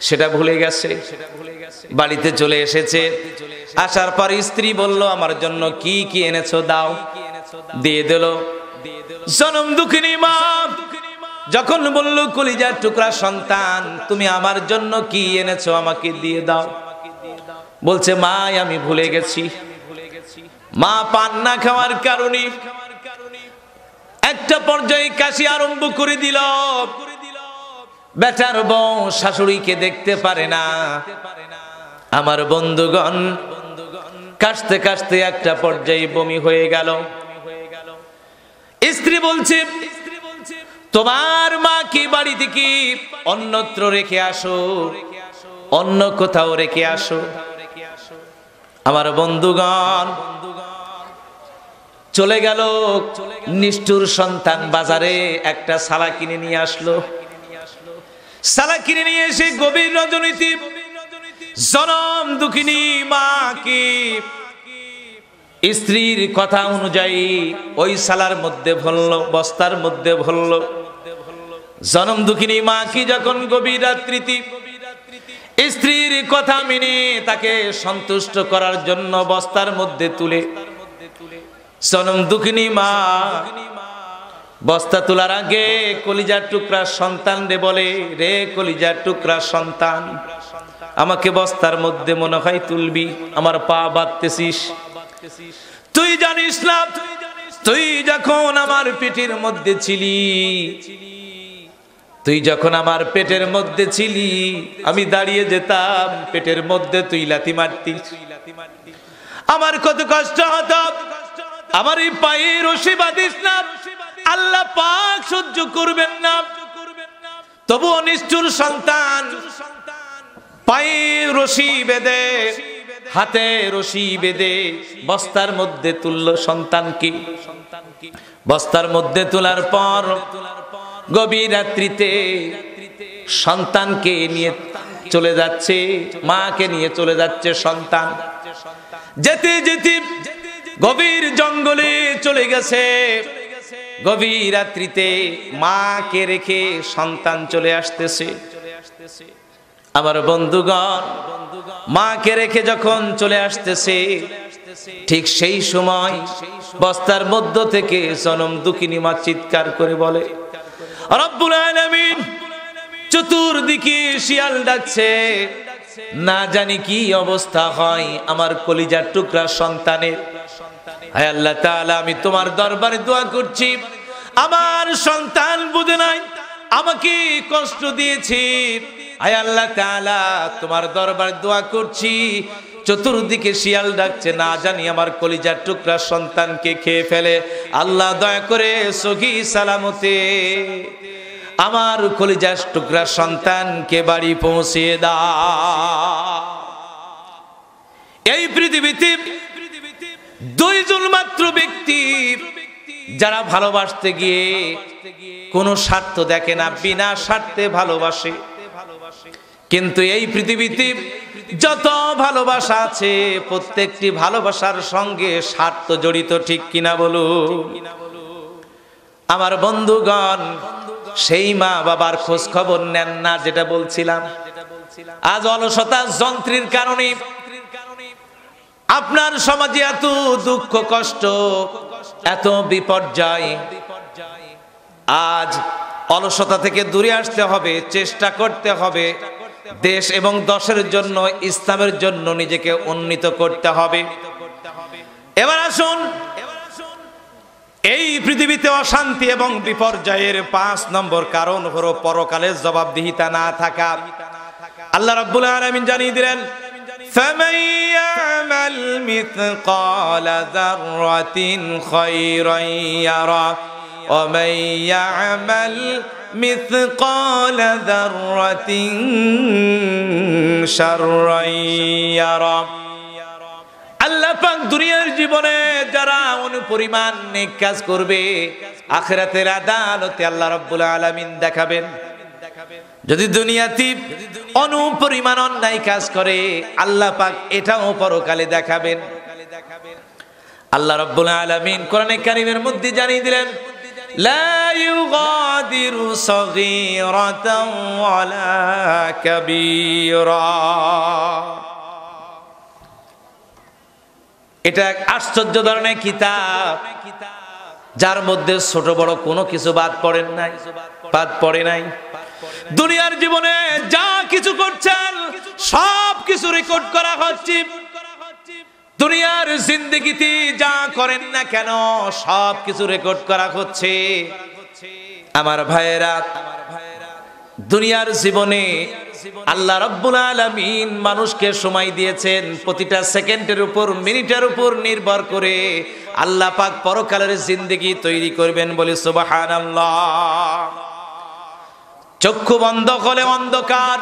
সেটা ভুলে গেছে। বাড়িতে চলে এসেছে, আসার পর স্ত্রী বলল, আমার জন্য কি কি এনেছো দাও। দিয়ে দিল। জনম দুঃখিনী মা যখন বলল, কলিজার টুকরা সন্তান, তুমি আমার জন্য কি এনেছো আমাকে দিয়ে দাও। বলছে, মা আমি ভুলে গেছি। মা পান না খাওয়ার কারণে একটা পর্যায়ে কাশি আরম্ভ করে দিল। বেটার বউ শাশুড়িকে দেখতে পারে না। আমার বন্ধুগণ, কাশতে কাশতে একটা পর্যায়ে বমি হয়ে গেল। স্ত্রী বলছে, তোমার মা কি বাড়ি থেকে অন্যত্র রেখে আসো, অন্য কোথাও রেখে আসো। আমার বন্ধুগণ, চলে গেল নিষ্ঠুর সন্তান বাজারে একটা সালা কিনে নিয়ে আসলো। সালা কিনে নিয়ে এসে গভীর রজনীতি জনম দুঃখিনী মাকে স্ত্রীর কথা অনুযায়ী ওই সালার মধ্যে ভরল, বস্তার মধ্যে ভরল। জনম দুঃখিনী মা কি যখন গভীর রাত্রিতে স্ত্রীর কথা মেনে তাকে সন্তুষ্ট করার জন্য বস্তার মধ্যে তুলে, জনম দুঃখিনী মা বস্তা তোলার আগে কলিজার টুকরা সন্তান রে বলে, রে কলিজার টুকরা সন্তান, আমাকে বস্তার মধ্যে মনে হয় তুলবি, আমার পা বাঁধতেছিস। তুই জানিস না, তুই যখন আমার পেটের মধ্যে ছিলি, তুই যখন আমার পেটের মধ্যে ছিলি, আমি দাঁড়িয়ে যেতাম, পেটের মধ্যে তুই লাথি মারতিস, আমার কত কষ্ট হতো। আমার এই পায়ে রশি বাঁধিস না, আল্লাহ পাক সহ্য করবেন না। তবুও নিষ্ঠুর সন্তান পায়ে রশি বেঁধে, হাতে রশি বেঁধে বস্তার মধ্যে তুলল সন্তানকে। বস্তার মধ্যে তোলার পর গভীর রাত্রিতে সন্তানকে নিয়ে চলে যাচ্ছে, মাকে নিয়ে চলে যাচ্ছে সন্তান। যেতে যেতে গভীর জঙ্গলে চলে গেছে। গভীর রাত্রিতে মাকে রেখে সন্তান চলে আসতেছে। আমার বন্ধুগণ, মাকে রেখে যখন চলে আসতেছে, ঠিক সেই সময় বস্তার মধ্য থেকে জনম দুঃখিনী মা চিৎকার করে বলে, রব্বুল আলামিন, চতুর্দিকে শিয়াল ডাকছে, না জানি কি অবস্থা হয় আমার কলিজার টুকরা সন্তানের। হায় আল্লাহ তাআলা, আমি তোমার দরবারে দোয়া করছি, আমার সন্তান বুঝে নাই, আমাকে কষ্ট দিয়েছে। হায় আল্লাহ তাআলা, তোমার দরবারে দোয়া করছি, চতুর্দিকে শিয়াল ডাকছে, না জানি আমার কলিজার টুকরা সন্তানকে খেয়ে ফেলে। আল্লাহ দয়া করে সহি সালামতে আমার কলিজার টুকরা সন্তানকে বাড়ি পৌঁছে দাও। এই পৃথিবীতে দুইজন মাত্র ব্যক্তি যারা ভালোবাসতে গিয়ে কোনো স্বার্থ দেখে না, বিনা স্বার্থে ভালোবাসে। কিন্তু এই পৃথিবীতে যত ভালোবাসা আছে, প্রত্যেকটি ভালোবাসার সঙ্গে স্বার্থ জড়িত, ঠিক কিনা বলুন? আমার বন্ধুগণ, সেই মা বাবার খোঁজ খবর নেন না, যেটা বলছিলাম। আজ অলসতা যন্ত্রের কারণে আপনার সমাজে এত দুঃখ কষ্ট, এত বিপর্যয়। আজ অলসতা থেকে দূরে আসতে হবে, চেষ্টা করতে হবে, দেশ এবং দশের জন্য, ইসলামের জন্য নিজেকে উন্নীত করতে হবে। এবার আসুন, এই পৃথিবীতে অশান্তি এবং বিপর্যয়ের 5 নম্বর কারণ হলো পরকালের জবাবদিহিতা না থাকা। আল্লাহ রাব্বুল আলামিন জানিয়ে দিলেন, فَمَن يَعْمَلْ مِثْقَالَ ذَرَّةٍ خَيْرًا يَرَهُ وَمَن يَعْمَلْ مِثْقَالَ ذَرَّةٍ شَرًّا يَرَهُ। আল্লাহ পাক দুনিয়ার জীবনে যারা অনুপরিমাণ নেক কাজ করবে, আখিরাতের আদালতে আল্লাহ রাব্বুল আলামিন দেখাবেন। যদি দুনিয়াতে অনুপরিমাণ অন্যায় কাজ করে, আল্লাহ পাক এটাও পরকালে দেখাবেন। আল্লাহ রাব্বুল আলামিন কোরআনে কারীমের মধ্যে জানিয়ে দিলেন, লা ইউগাদিরু সগীরাতান ওয়ালা কাবীরা। এটা এক আশ্চর্য ধরনের কিতাব, যার মধ্যে ছোট বড় কোনো কিছু বাদ পড়ে নাই। দুনিয়ার জীবনে যা কিছু করছেন সব কিছু রেকর্ড করা হচ্ছে। দুনিয়ার জিন্দেগিতে যা করেন না কেন সব কিছু রেকর্ড করা হচ্ছে। আমার ভাইয়েরা, দুনিয়ার জীবনে আল্লাহ রাব্বুল আলামিন মানুষকে সময় দিয়েছেন, প্রতিটা সেকেন্ডের উপর, মিনিটের উপর নির্ভর করে আল্লাহ পাক পরকালের জিন্দেগি তৈরি করবেন, বলে সুবহানাল্লাহ। চক্ষু বন্ধ হলে অন্ধকার,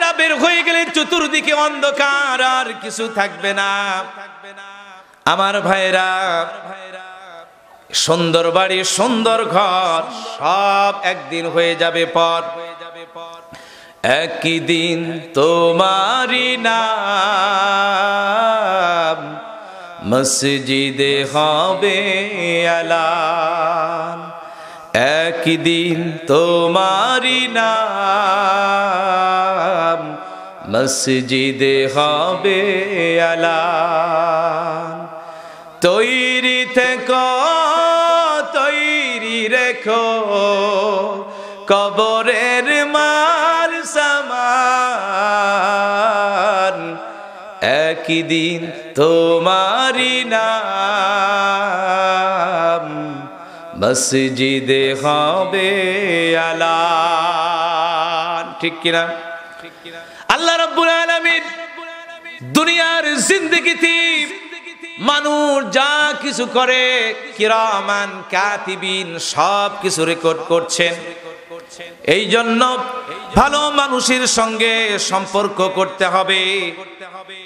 এরা বের হয়ে গেলে চতুর্দিকে অন্ধকার, আর কিছু থাকবে না। আমার ভাইরা, সুন্দর বাড়ি, সুন্দর ঘর সব একদিন হয়ে যাবে পর। একদিন তোমারি নাম মসজিদে হবে আলান। একদিন তোমারি নাম মসজিদে হবে আলান। তৈরি থেকো, তৈরি রেখো, কবরের মাল সামান। একদিন তোমারি নাম মসজিদে হবে আলান। ঠিক কিনা? আল্লাহ রাব্বুল আলামিন দুনিয়ার জিন্দেগিতে মানুষ যা কিছু করে কিরামান কাতিবিন সব কিছু রেকর্ড করছেন। এই জন্য ভালো মানুষের সঙ্গে সম্পর্ক করতে হবে।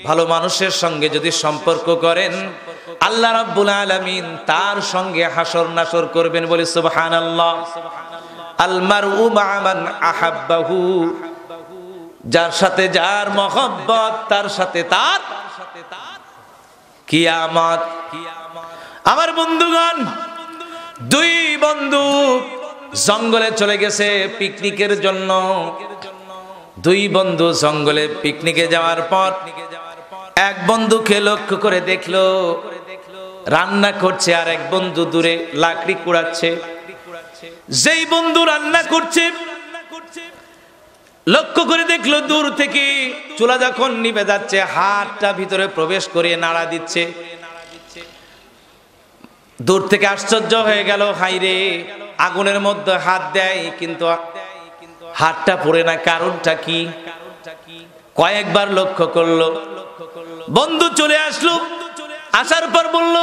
ভালো মানুষের সঙ্গে যদি সম্পর্ক করেন, আল্লাহ রাব্বুল আলামিন তার সঙ্গে হাসর নাসর করবেন। বলে সুবহানাল্লাহ। আল মারউ মা মান আহাব্বাহু, যার সাথে যার মহব্বত তার সাথে তার কিয়ামত। আমার বন্ধুগণ, দুই বন্ধু জঙ্গলে চলে গেছে পিকনিকের জন্য। দুই বন্ধু জঙ্গলে পিকনিকে যাওয়ার পর এক বন্ধুকে লক্ষ্য করে দেখলো রান্না করছে, আর এক বন্ধু দূরে লাকড়ি কুড়াচ্ছে। যেই বন্ধু রান্না করছে লক্ষ্য করে দেখলো দূর থেকে চুলা যখন নিভে যাচ্ছে, হাতটা ভিতরে প্রবেশ করে নাড়া দিচ্ছে। দূর থেকে আশ্চর্য হয়ে গেল, হাইরে আগুনের মধ্যে হাত দেয় কিন্তু হাতটা পড়ে না, কারণটা কি? কয়েকবার লক্ষ্য করলো। বন্ধু চলে আসলো, আসার পর বলল,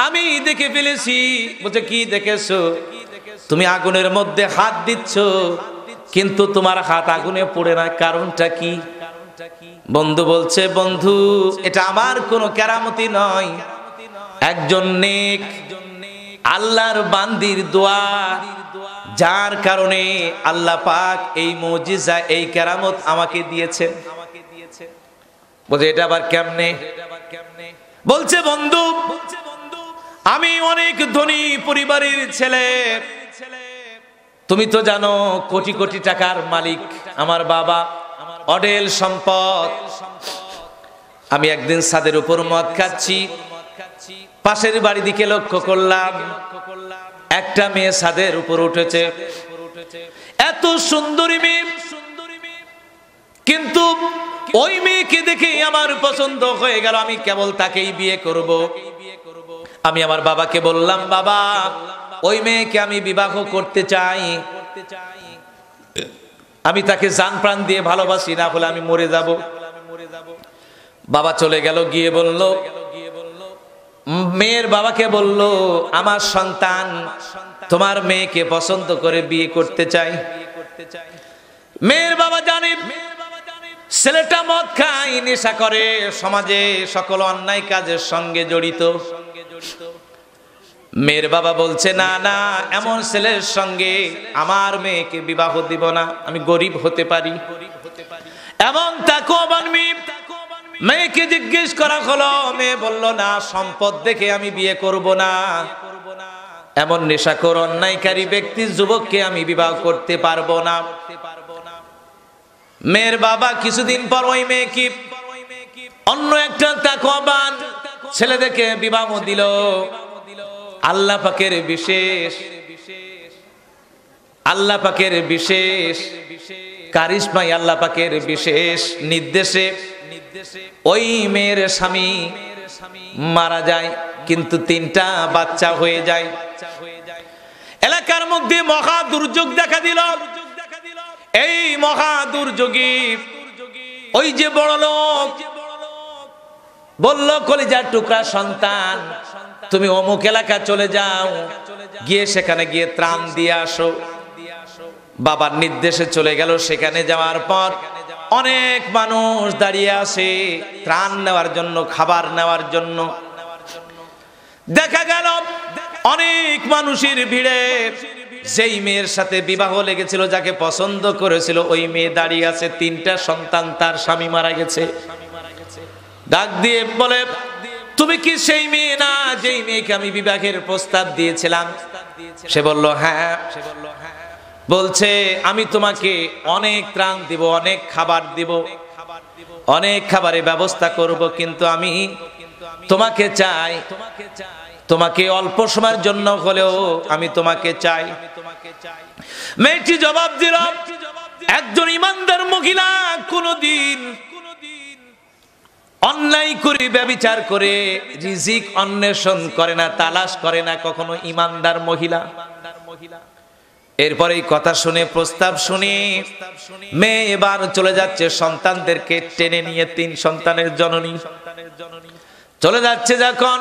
আমি দেখে ফেলেছি। বলছে, কি দেখেছো? তুমি আগুনের মধ্যে হাত দিচ্ছ কিন্তু তোমার হাত আগুনে পড়ে না, কারণটা কি? বন্ধু বলছে, বন্ধু এটা আমার কোনো কেরামতি নয়, একজন নেক আল্লাহর বান্দির দোয়া, যার কারণে আল্লাহ পাক এই মুজিজা, এই কেরামত আমাকে দিয়েছেন। বলছে, এটা আবার কেমনে? বলছে, বন্ধু আমি অনেক ধনী পরিবারের ছেলে, তুমি তো জানো কোটি কোটি টাকার মালিক আমার বাবা, অঢেল সম্পদ। আমি একদিন ছাদের উপর মদ খাচ্ছি, পাশের বাড়ি দিকে লক্ষ্য করলাম একটা মেয়ে ছাদের উপর উঠেছে, এত সুন্দরী মেয়ে, কিন্তু ওই মেয়েকে দেখে আমার পছন্দ হয়ে গেল, আমি কেবল তাকেই বিয়ে করব। আমি আমার বাবাকে বললাম, বাবা ওই মেয়েকে আমি বিবাহ করতে চাই, আমি তাকে জান প্রাণ দিয়ে ভালোবাসি, না হলে আমি মরে যাব। বাবা চলে গেল, গিয়ে বলল, মেয়ের বাবাকে বলল, আমার সন্তান তোমার মেয়েকে পছন্দ করে বিয়ে করতে চাই। মেয়ের বাবা জানে ছেলেটা মদ খায়, নেশা করে, সমাজে সকল অন্যায় কাজের সঙ্গে জড়িত। মেয়ের বাবা বলছে, না না, এমন ছেলের সঙ্গে আমার মেয়েকে বিবাহ দিব না, আমি গরিব হতে পারি। এবং তাকওয়াবান মেয়ে, মেয়েকে জিজ্ঞেস করা হলো, মেয়ে বলল, না, সম্পদ দেখে আমি বিয়ে করব না, এমন নেশাখোর অন্যায়কারী ব্যক্তি যুবককে আমি বিবাহ করতে পারবো না। মেয়ের বাবা কিছুদিন পর ওই মেয়েকে অন্য একটা তাকওয়াবান ছেলে দেখে বিবাহ দিল। আল্লাহ পাকের বিশেষ, আল্লাহ পাকের বিশেষ কারিশমাই, আল্লাহ পাকের বিশেষ নির্দেশে ওই মেয়ের স্বামী মারা যায়, কিন্তু 3টা বাচ্চা হয়ে যায়। এলাকার মধ্যে মহা দুর্যোগ দেখা দিল। এই মহা দুর্যোগে ওই যে বড় লোক বলল, কলিজার টুকরা সন্তান, তুমি অমুক এলাকা চলে যাও, গিয়ে সেখানে গিয়ে ত্রাণ দিয়ে আসো। বাবার নির্দেশে চলে গেল। সেখানে যাওয়ার পর অনেক মানুষ দাঁড়িয়ে আছে ত্রাণ নেওয়ার জন্য, খাবার নেওয়ার জন্য। দেখা গেল অনেক মানুষের ভিড়ে যেই মেয়ের সাথে বিবাহ লেগেছিল, যাকে পছন্দ করেছিল, ওই মেয়ে দাঁড়িয়ে আছে। 3টা সন্তান, তার স্বামী মারা গেছে। ডাক দিয়ে বলে, তুমি কি সেই মেয়ে না যেই মেয়েকে আমি বিবাহের প্রস্তাব দিয়েছিলাম? সে বলল হ্যাঁ। বলছে, আমি তোমাকে অনেক ত্রাণ দিব, অনেক খাবার দিব, অনেক খাবারের ব্যবস্থা করব, কিন্তু আমি তোমাকে চাই, তোমাকে অল্প সময়ের জন্য হলেও আমি তোমাকে চাই। মেয়েটি জবাব দিল, একজন ইমানদার মহিলা কোনদিন অন্যায় করে, ব্যভিচার করে রিজিক অন্বেষণ করে না, তালাশ করে না কখনো ইমানদার মহিলা। এরপরে এই কথা শুনে, প্রস্তাব শুনে মেয়ে এবার চলে যাচ্ছে সন্তানদেরকে টেনে নিয়ে। 3 সন্তানের জননী চলে যাচ্ছে। যখন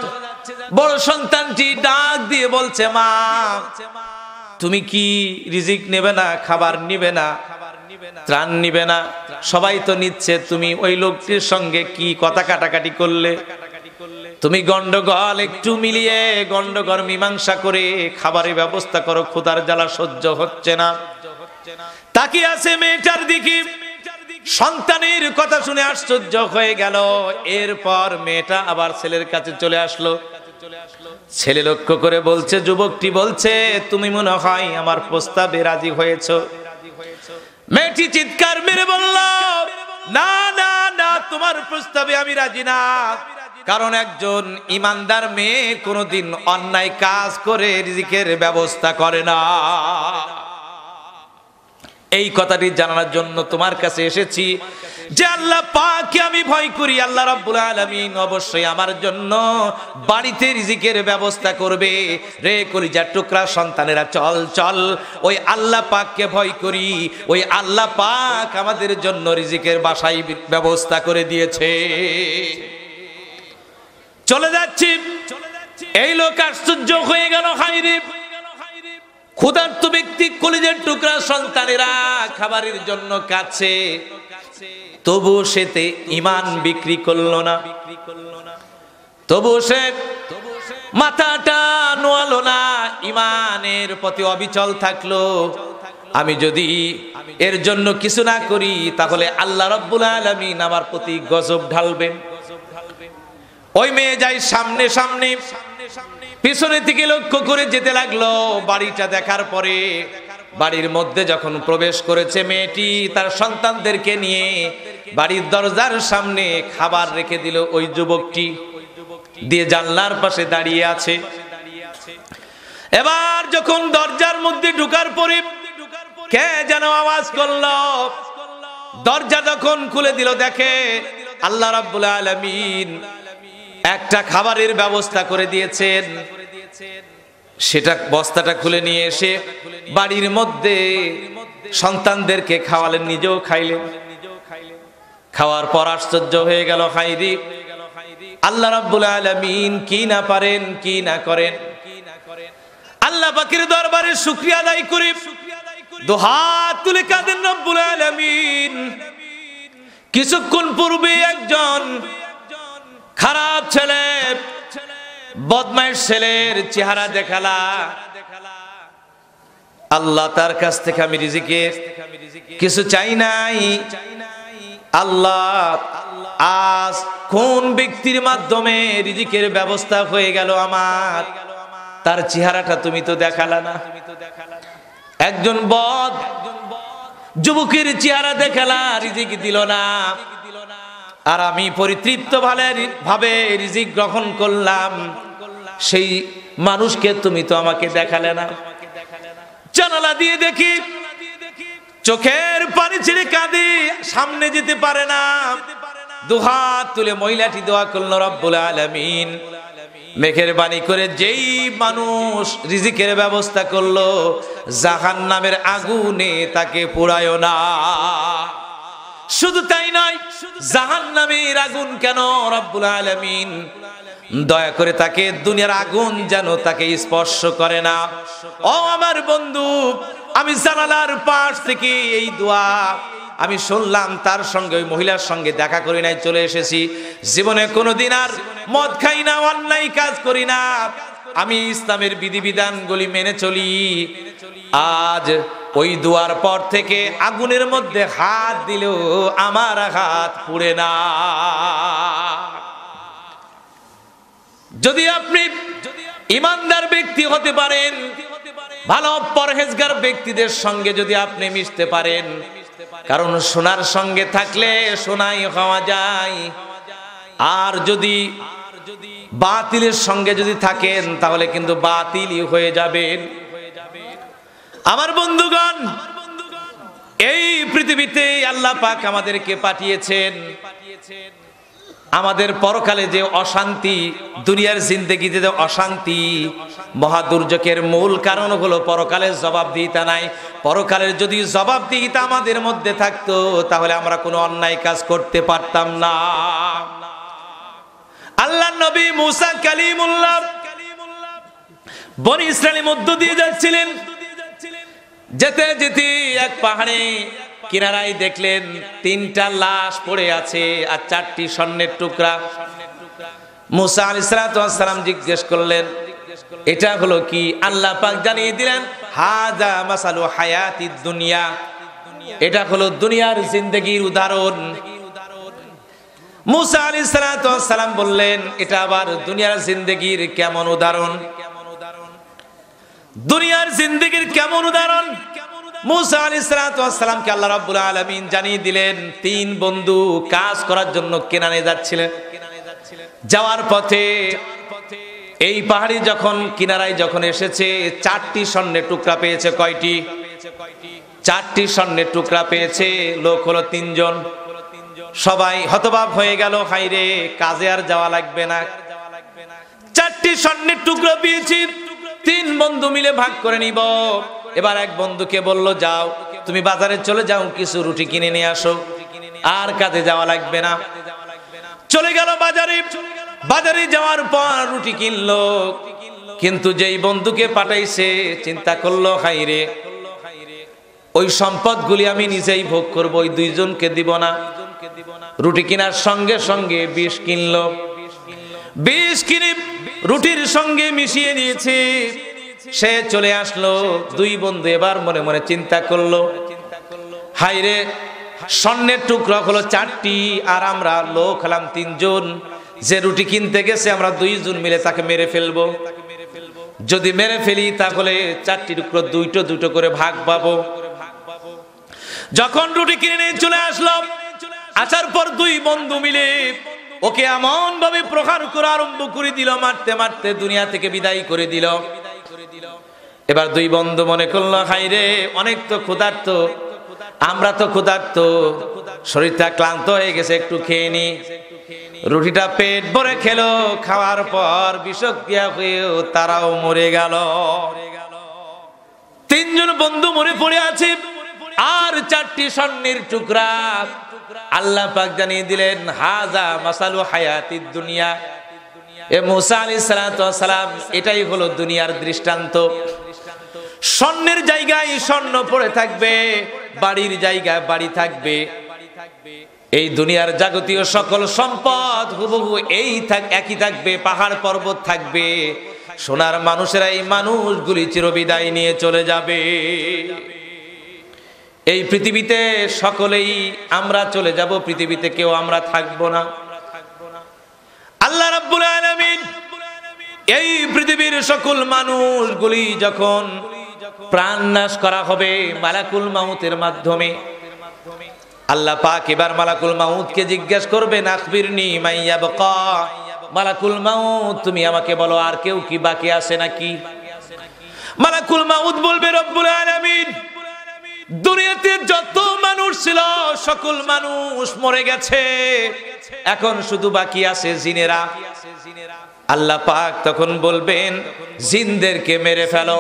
বড় সন্তানটি ডাক দিয়ে বলছে, মা তুমি কি রিজিক নেবে না, খাবার নিবে না, ত্রাণ নিবে না? সবাই তো নিচ্ছে, তুমি ওই লোকটির সঙ্গে কি কথা কাটাকাটি করলে? তুমি গন্ডগোল একটু মিলিয়ে, গন্ডগোল মীমাংসা করে খাবারের ব্যবস্থা করো, ক্ষুধার জ্বালা সহ্য হচ্ছে না। তাকিয়ে আছে মেয়েটার দিকে। সন্তানের কথা শুনে আশ্চর্য হয়ে গেল। এরপর মেয়েটা আবার ছেলের কাছে চলে আসলো। ছেলে লক্ষ্য করে বলছে, যুবকটি বলছে, তুমি মনে হয় আমার প্রস্তাবে রাজি হয়েছো? মেয়েটি চিৎকার মেরে বলল, না না না, তোমার প্রস্তাবে আমি রাজি না। কারণ একজন ইমানদার মেয়ে কোনোদিন অন্যায় কাজ করে রিজিকের ব্যবস্থা করে না। এই কথাটি জানানোর জন্য তোমার কাছে এসেছি যে আল্লাহ পাককে আমি ভয় করি। আল্লাহ রাব্বুল আলামিন অবশ্যই আমার জন্য বাড়িতে রিজিকের ব্যবস্থা করবে। রে কলিজার টুকরা সন্তানেরা, চল চল, ওই আল্লাহ পাককে ভয় করি। ওই আল্লাহ পাক আমাদের জন্য রিজিকের বাসায় ব্যবস্থা করে দিয়েছে। চলে যাচ্ছি। এই লোক আশ্চর্য হয়ে গেল, হায়রে, ক্ষুধার্ত ব্যক্তি, কলিজার টুকরা সন্তানেরা খাবারের জন্য কাছে, তবু সেতে ইমান বিক্রি করলো না, তবু সে মাথাটা নোয়ালো না, ইমানের প্রতি অবিচল থাকলো। আমি যদি এর জন্য কিছু না করি তাহলে আল্লাহ রাব্বুল আলামিন আমার প্রতি গজব ঢালবেন। ওই মেয়ে যাই সামনে সামনে, পিছনের দিকে লক্ষ্য করে যেতে লাগলো। বাড়িটা দেখার পরে বাড়ির মধ্যে যখন প্রবেশ করেছে মেয়েটি তার সন্তানদেরকে নিয়ে, বাড়ির দরজার সামনে খাবার রেখে দিল। ওই যুবকটি দিয়ে জানলার পাশে দাঁড়িয়ে আছে। এবার যখন দরজার মধ্যে ঢোকার পরে কে যেন আওয়াজ করলো। দরজা যখন খুলে দিল, দেখে আল্লাহ রাব্বুল আলামিন একটা খাবারের ব্যবস্থা করে দিয়েছেন। সেটা বস্তাটা খুলে নিয়ে এসে বাড়ির মধ্যে সন্তানদেরকে খাওয়ালেন, নিজেও খাইলেন। খাওয়ার পর আশ্চর্য হয়ে গেল, হায়রে, আল্লাহ রাব্বুল আলামিন কি না পারেন, কি না করেন। আল্লাহ পাকের দরবারে শুকরিয়া আদায় করে দুহাত তুলে কাঁদেন রব্বুল আলামিন। কিছুক্ষণ পূর্বে একজন খারাপ ছেলে, বদমাইশ ছেলের চেহারা দেখালা, আল্লাহ তার কাছ থেকে আমি রিজিকের কিছু চাই নাই। আল্লাহ, আজ কোন ব্যক্তির মাধ্যমে রিজিকের ব্যবস্থা হয়ে গেল আমার, তার চেহারাটা তুমি তো দেখালা না। একজন বদ যুবকের চেহারা দেখালা, রিজিক দিল না, আর আমি পরিতৃপ্ত ভাবে রিজিক গ্রহণ করলাম, সেই মানুষকে তুমি তো আমাকে দেখালে না। জানালা দিয়ে দেখি চোখের পানি ছেড়ে কাঁদে, সামনে যেতে পারে না। দুহাত তুলে মহিলাটি দোয়া করল, রব্বুল আলামিন মেহেরবানি করে যেই মানুষ রিজিকের ব্যবস্থা করলো, জাহান্নামের আগুনে তাকে পোড়ায়ো না। শুধু তাই নয়, জাহান্নামের আগুন কেন, রব্বুল আলামিন দয়া করে তাকে দুনিয়ার আগুন যেন তাকে স্পর্শ করে না। ও আমার বন্ধু, আমি জানালার পাশ থেকে এই দোয়া আমি শুনলাম তার সঙ্গে ওই মহিলার সঙ্গে দেখা করি নাই, চলে এসেছি। জীবনে কোনোদিন আর মদ খাই না, অন্যায় কাজ করি না, আমি ইসলামের বিধিবিধানগুলি মেনে চলি। আজ ওই দুয়ার পর থেকে আগুনের মধ্যে হাত দিলেও আমার হাত পুড়ে না। যদি আপনি ইমানদার ব্যক্তি হতে পারেন, ভালো পরহেজগার ব্যক্তিদের সঙ্গে যদি আপনি মিশতে পারেন, কারণ সোনার সঙ্গে থাকলে সোনাই হওয়া যায়, আর যদি বাতিলের সঙ্গে যদি থাকেন তাহলে কিন্তু বাতিলই হয়ে যাবেন। আমার বন্ধুগণ, এই পৃথিবীতে আল্লাহ পাক আমাদেরকে পাঠিয়েছেন, আমাদের পরকালে যে অশান্তি, দুনিয়ার জিন্দেগিতে যে অশান্তি, মহাদুর্যোগের মূল কারণ হলো পরকালের জবাবদিহিতা নাই। পরকালের যদি জবাবদিহিতা আমাদের মধ্যে থাকতো তাহলে আমরা কোনো অন্যায় কাজ করতে পারতাম না। আল্লাহ নবী মুসা কালিমুল্লাহ বনি ইসরাইলের মধ্য দিয়ে যাচ্ছিলেন, যেতে যেতে এক পাহাড়ে কিনারায় দেখলেন 3টা লাশ পড়ে আছে আর 4টি স্বর্ণের টুকরা। মুসা আলাইহিস সালাম জিজ্ঞেস করলেন, এটা হলো কি? আল্লাহ পাক জানিয়ে দিলেন, হাযা মাসালু হায়াতিদ দুনিয়া, এটা হলো দুনিয়ার জিন্দেগির উদাহরণ। মুসা আলাইহিস সালাম বললেন, এটা আবার দুনিয়ার জিন্দেগির কেমন উদাহরণ? দুনিয়ার জিন্দেগির কেমন উদাহরণ? মুসা আলাইহিস সালামকে আল্লাহ রাব্বুল আলামিন জানিয়ে দিলেন, 3 বন্ধু কাজ করার জন্য কেনানে যাচ্ছিলেন। যাওয়ার পথে এই পাহাড়ি যখন কিনারায় যখন এসেছে, 4টি স্বর্ণের টুকরা পেয়েছে। কয়টি? 4টি স্বর্ণের টুকরা পেয়েছে। লোক হলো 3 জন। সবাই হতবাক হয়ে গেল, হায়রে, কাজে আর যাওয়া লাগবে না, 4টি স্বর্ণের টুকরা পেয়েছি, 3 বন্ধু মিলে ভাগ করে নিব। এবার এক বন্ধুকে বলল, যাও তুমি বাজারে চলে যাও, কিছু রুটি কিনে নিয়ে আসো, আর কাজে যাওয়া লাগবে না। চলে গেল বাজারে। বাজারে যাওয়ার পর রুটি কিনলো, কিন্তু যেই বন্ধুকে পাঠাইছে চিন্তা করলো, হায়রে, ওই সম্পদগুলি আমি নিজেই ভোগ করব, ওই 2 জনকে দিব না। রুটি কেনার সঙ্গে সঙ্গে বিষ কিনলো, বিষ কিনে রুটির সঙ্গে মিশিয়ে নিয়েছে। সে চলে আসলো। 2 বন্ধু এবার মনে মনে চিন্তা করলো, হায়রে, স্বর্ণের টুকরা হলো 4টি আর আমরা লোক হলাম 3 জন। যে রুটি কিনতে গেছে আমরা 2 জন মিলে তাকে মেরে ফেলবো। যদি মেরে ফেলি তাহলে 4টি টুকরো 2টো করে ভাগ পাবো। যখন রুটি কিনে নিয়ে চলে আসলাম, আসার পর 2 বন্ধু মিলে ওকে এমন ভাবে প্রহার করা আরম্ভ করে দিল, মারতে মারতে দুনিয়া থেকে বিদায় করে দিল। এবার 2 বন্ধু মনে করলো, হায়রে, অনেক তো ক্ষুধার্ত, আমরা তো ক্ষুধার্ত, শরীরটা ক্লান্ত হয়ে গেছে, একটু খেয়ে নি। রুটিটা পেট ভরে খেলো, খাওয়ার পর বিষক্রিয়া হয়েও তারাও মরে গেল। 3 জন বন্ধু মরে পড়ে আছে, আর 4টি স্বর্ণের টুকরা। আল্লাহ পাক জানিয়ে দিলেন, হাযা মাসালু হায়াতিদ দুনিয়া। এ মুসা আলাইহিস সালাম, এটাই হলো দুনিয়ার দৃষ্টান্ত। স্বর্ণের জায়গায় স্বর্ণ পড়ে থাকবে, বাড়ির জায়গায় বাড়ি থাকবে। এই দুনিয়ার যাবতীয় সকল সম্পদ হুবহু একই থাকবে, পাহাড় পর্বত থাকবে। সোনার মানুষেরা এই মানুষগুলি চিরবিদায় নিয়ে চলে যাবে। এই পৃথিবীতে সকলেই আমরা চলে যাব, পৃথিবীতে কেউ আমরা থাকবো না। আল্লাহ রাব্বুল আলামিন এই পৃথিবীর সকল মানুষগুলি যখন প্রাণ নাশ করা হবে মালাকুল মাউতের মাধ্যমে, আল্লাহ পাক এবার মালাকুল মাউতকে জিজ্ঞেস করবেন, আখবিরনি মাইয়াবকা। মালাকুল মাউত, তুমি আমাকে বলো আর কেউ কি বাকি আছে নাকি? মালাকুল মাউত বলবে, রব্বুল আলামিন, দুনিয়াতে যত মানুষ ছিল সকল মানুষ মরে গেছে, এখন শুধু বাকি আছে জিনেরা। আল্লাহ পাক তখন বলবেন, জিনদেরকে মেরে ফেলো।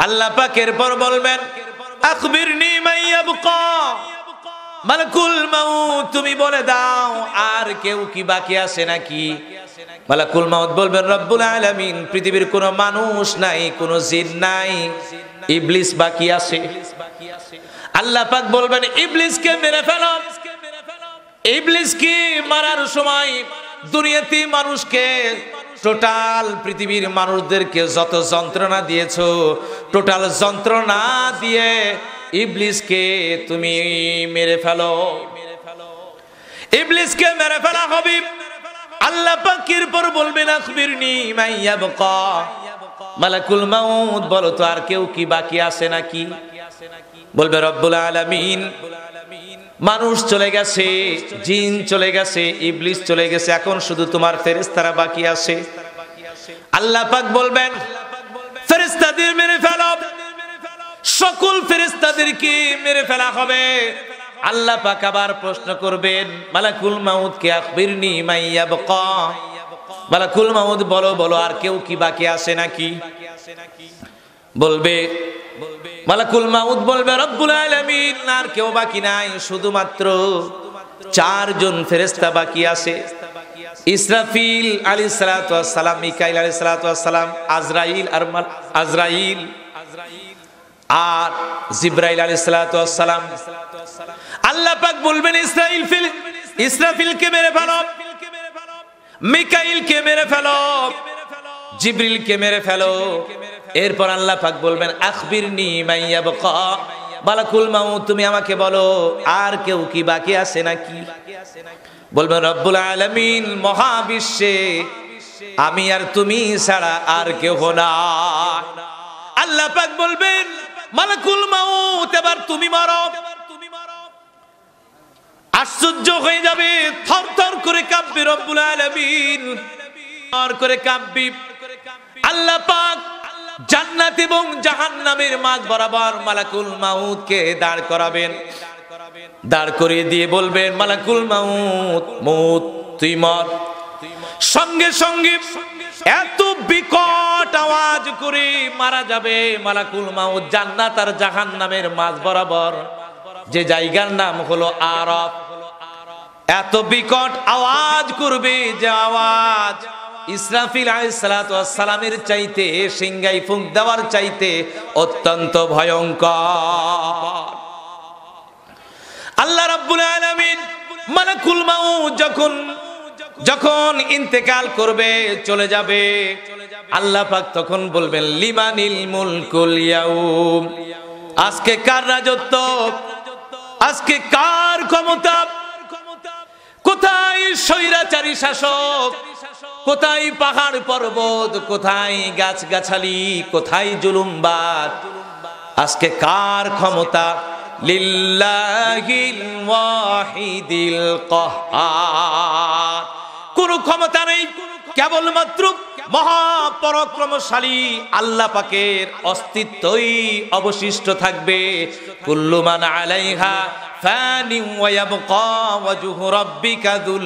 আল্লাহ পাকের পর বলবেন, আখবিরনি মাইয়াবকা। মালাকুল মাউত, তুমি বলে দাও আর কেউ কি বাকি আছে নাকি? মালাকুল মাউত বলবেন, রব্বুল আলামিন, পৃথিবীর কোনো মানুষ নাই, কোনো জিন নাই, ইবলিস বাকি আছে। আল্লাহ পাক বলবেন ইবলিসকে মেরে ফেলো। ইবলিসকে মারার সময় দুনিয়াতে মানুষকে, টোটাল পৃথিবীর মানুষদেরকে যত যন্ত্রণা দিয়েছো, টোটাল যন্ত্রণা দিয়ে ইবলিসকে তুমি মেরে ফেলো। ইবলিসকে মেরে ফেলা হবে। আল্লাহ পাকের পর বলবেন আখবিরনি মাইয়াবকা, মালাকুল মাউত বলো তো আর কেউ কি বাকি আছে নাকি? বলবে রব্বুল আলামিন মানুষ চলে গেছে, জিন চলে গেছে, ইবলিস চলে গেছে, এখন শুধু তোমার ফেরেশতারা বাকি আছে। আল্লাহ পাক বলবেন ফেরেশতাদের মেরে ফেলো। সকল ফেরেশতাদেরকে মেরে ফেলা হবে। আল্লাহ পাক আবার প্রশ্ন করবেন মালাকুল মাউত কে আখবিরনি মাইয়াবকা, মালাকুল মাউত বলো বলো আর কেউ কি বাকি আছে নাকি? বলবে মালাকুল মাউত বলবে রব্বুল আলামিন আর কেউ বাকি নাই, শুধুমাত্র 4 জন ফেরেশতা বাকি আছে। ইসরাফিল আলাইহিস সালাতু ওয়াস সালাম, মিকাইল আলাইহিস সালাতু ওয়াস সালাম, আজরাইল আর জিবরাইল আলাইহিস সালাতু ওয়াস সালাম। আল্লাহ পাক বলবেন ইসরাফিলকে মেরে ফেলো, মিকাইলকে মেরে ফেলো, জিবরিলকে মেরে ফেলো। এরপর আল্লাহ পাক বলবেন আখবিরনি মাইয়াবকা, মালাকুল মাউত তুমি আমাকে বলো আর কেউ কি বাকি আছে নাকি? বলবেন রব্বুল আলামিন মহাবিশ্বে আমি আর তুমি ছাড়া আর কেউ না। আল্লাহ পাক বলবেন মালাকুল মাউত এবার তুমি মারো। আশ্চর্য হয়ে যাবে, থরথর করে কাঁপবে রব্বুল আলামিন, থর করে কাঁপবে। আল্লাহ পাক জান্নাত এবং জাহান্নামের মাঝ বরাবর মালাকুল মাউতকে দাঁড় করাবেন। দাঁড় করিয়ে দিয়ে বলবেন মালাকুল মাউত, মউত তুই মর। সঙ্গে সঙ্গে এত বিকট আওয়াজ করে মারা যাবে মালাকুল মাউত জান্নাত আর জাহান্নামের মাঝ বরাবর, যে জায়গার নাম হলো আরাফ। এত বিকট আওয়াজ করবে যে আওয়াজ ইসরাফিল আলাইহিস সালাতু ওয়াস সালামের চাইতে, সিংহাই ফুঁক দেওয়ার চাইতে অত্যন্ত ভয়ঙ্কর। আল্লাহ রাব্বুল আলামিন মালাকুল মাউত যখন ইন্তেকাল করবে, চলে যাবে, আল্লাহ পাক তখন বলবেন লিমানিল মুলকুল ইয়াউম, আজকে কার রাজত্ব, আজকে কার ক্ষমতা, কোথায় স্বৈরাচারী শাসক, কোথায় পাহাড় পর্বত, কোথায় গাছগাছালি, কোথায় জুলুমবাজ, আজকে কার ক্ষমতা? লিল্লাহিল ওয়াহিদিল কাহ্হার। কোন ক্ষমতা নেই, কেবলমাত্র মহাপরাক্রমশালী আল্লাহ পাকের অস্তিত্বই অবশিষ্ট থাকবে। কুল্লু মান আলাইহা ফানি ওয়া ইয়াবকা ওয়াজহু রাব্বিকা যুল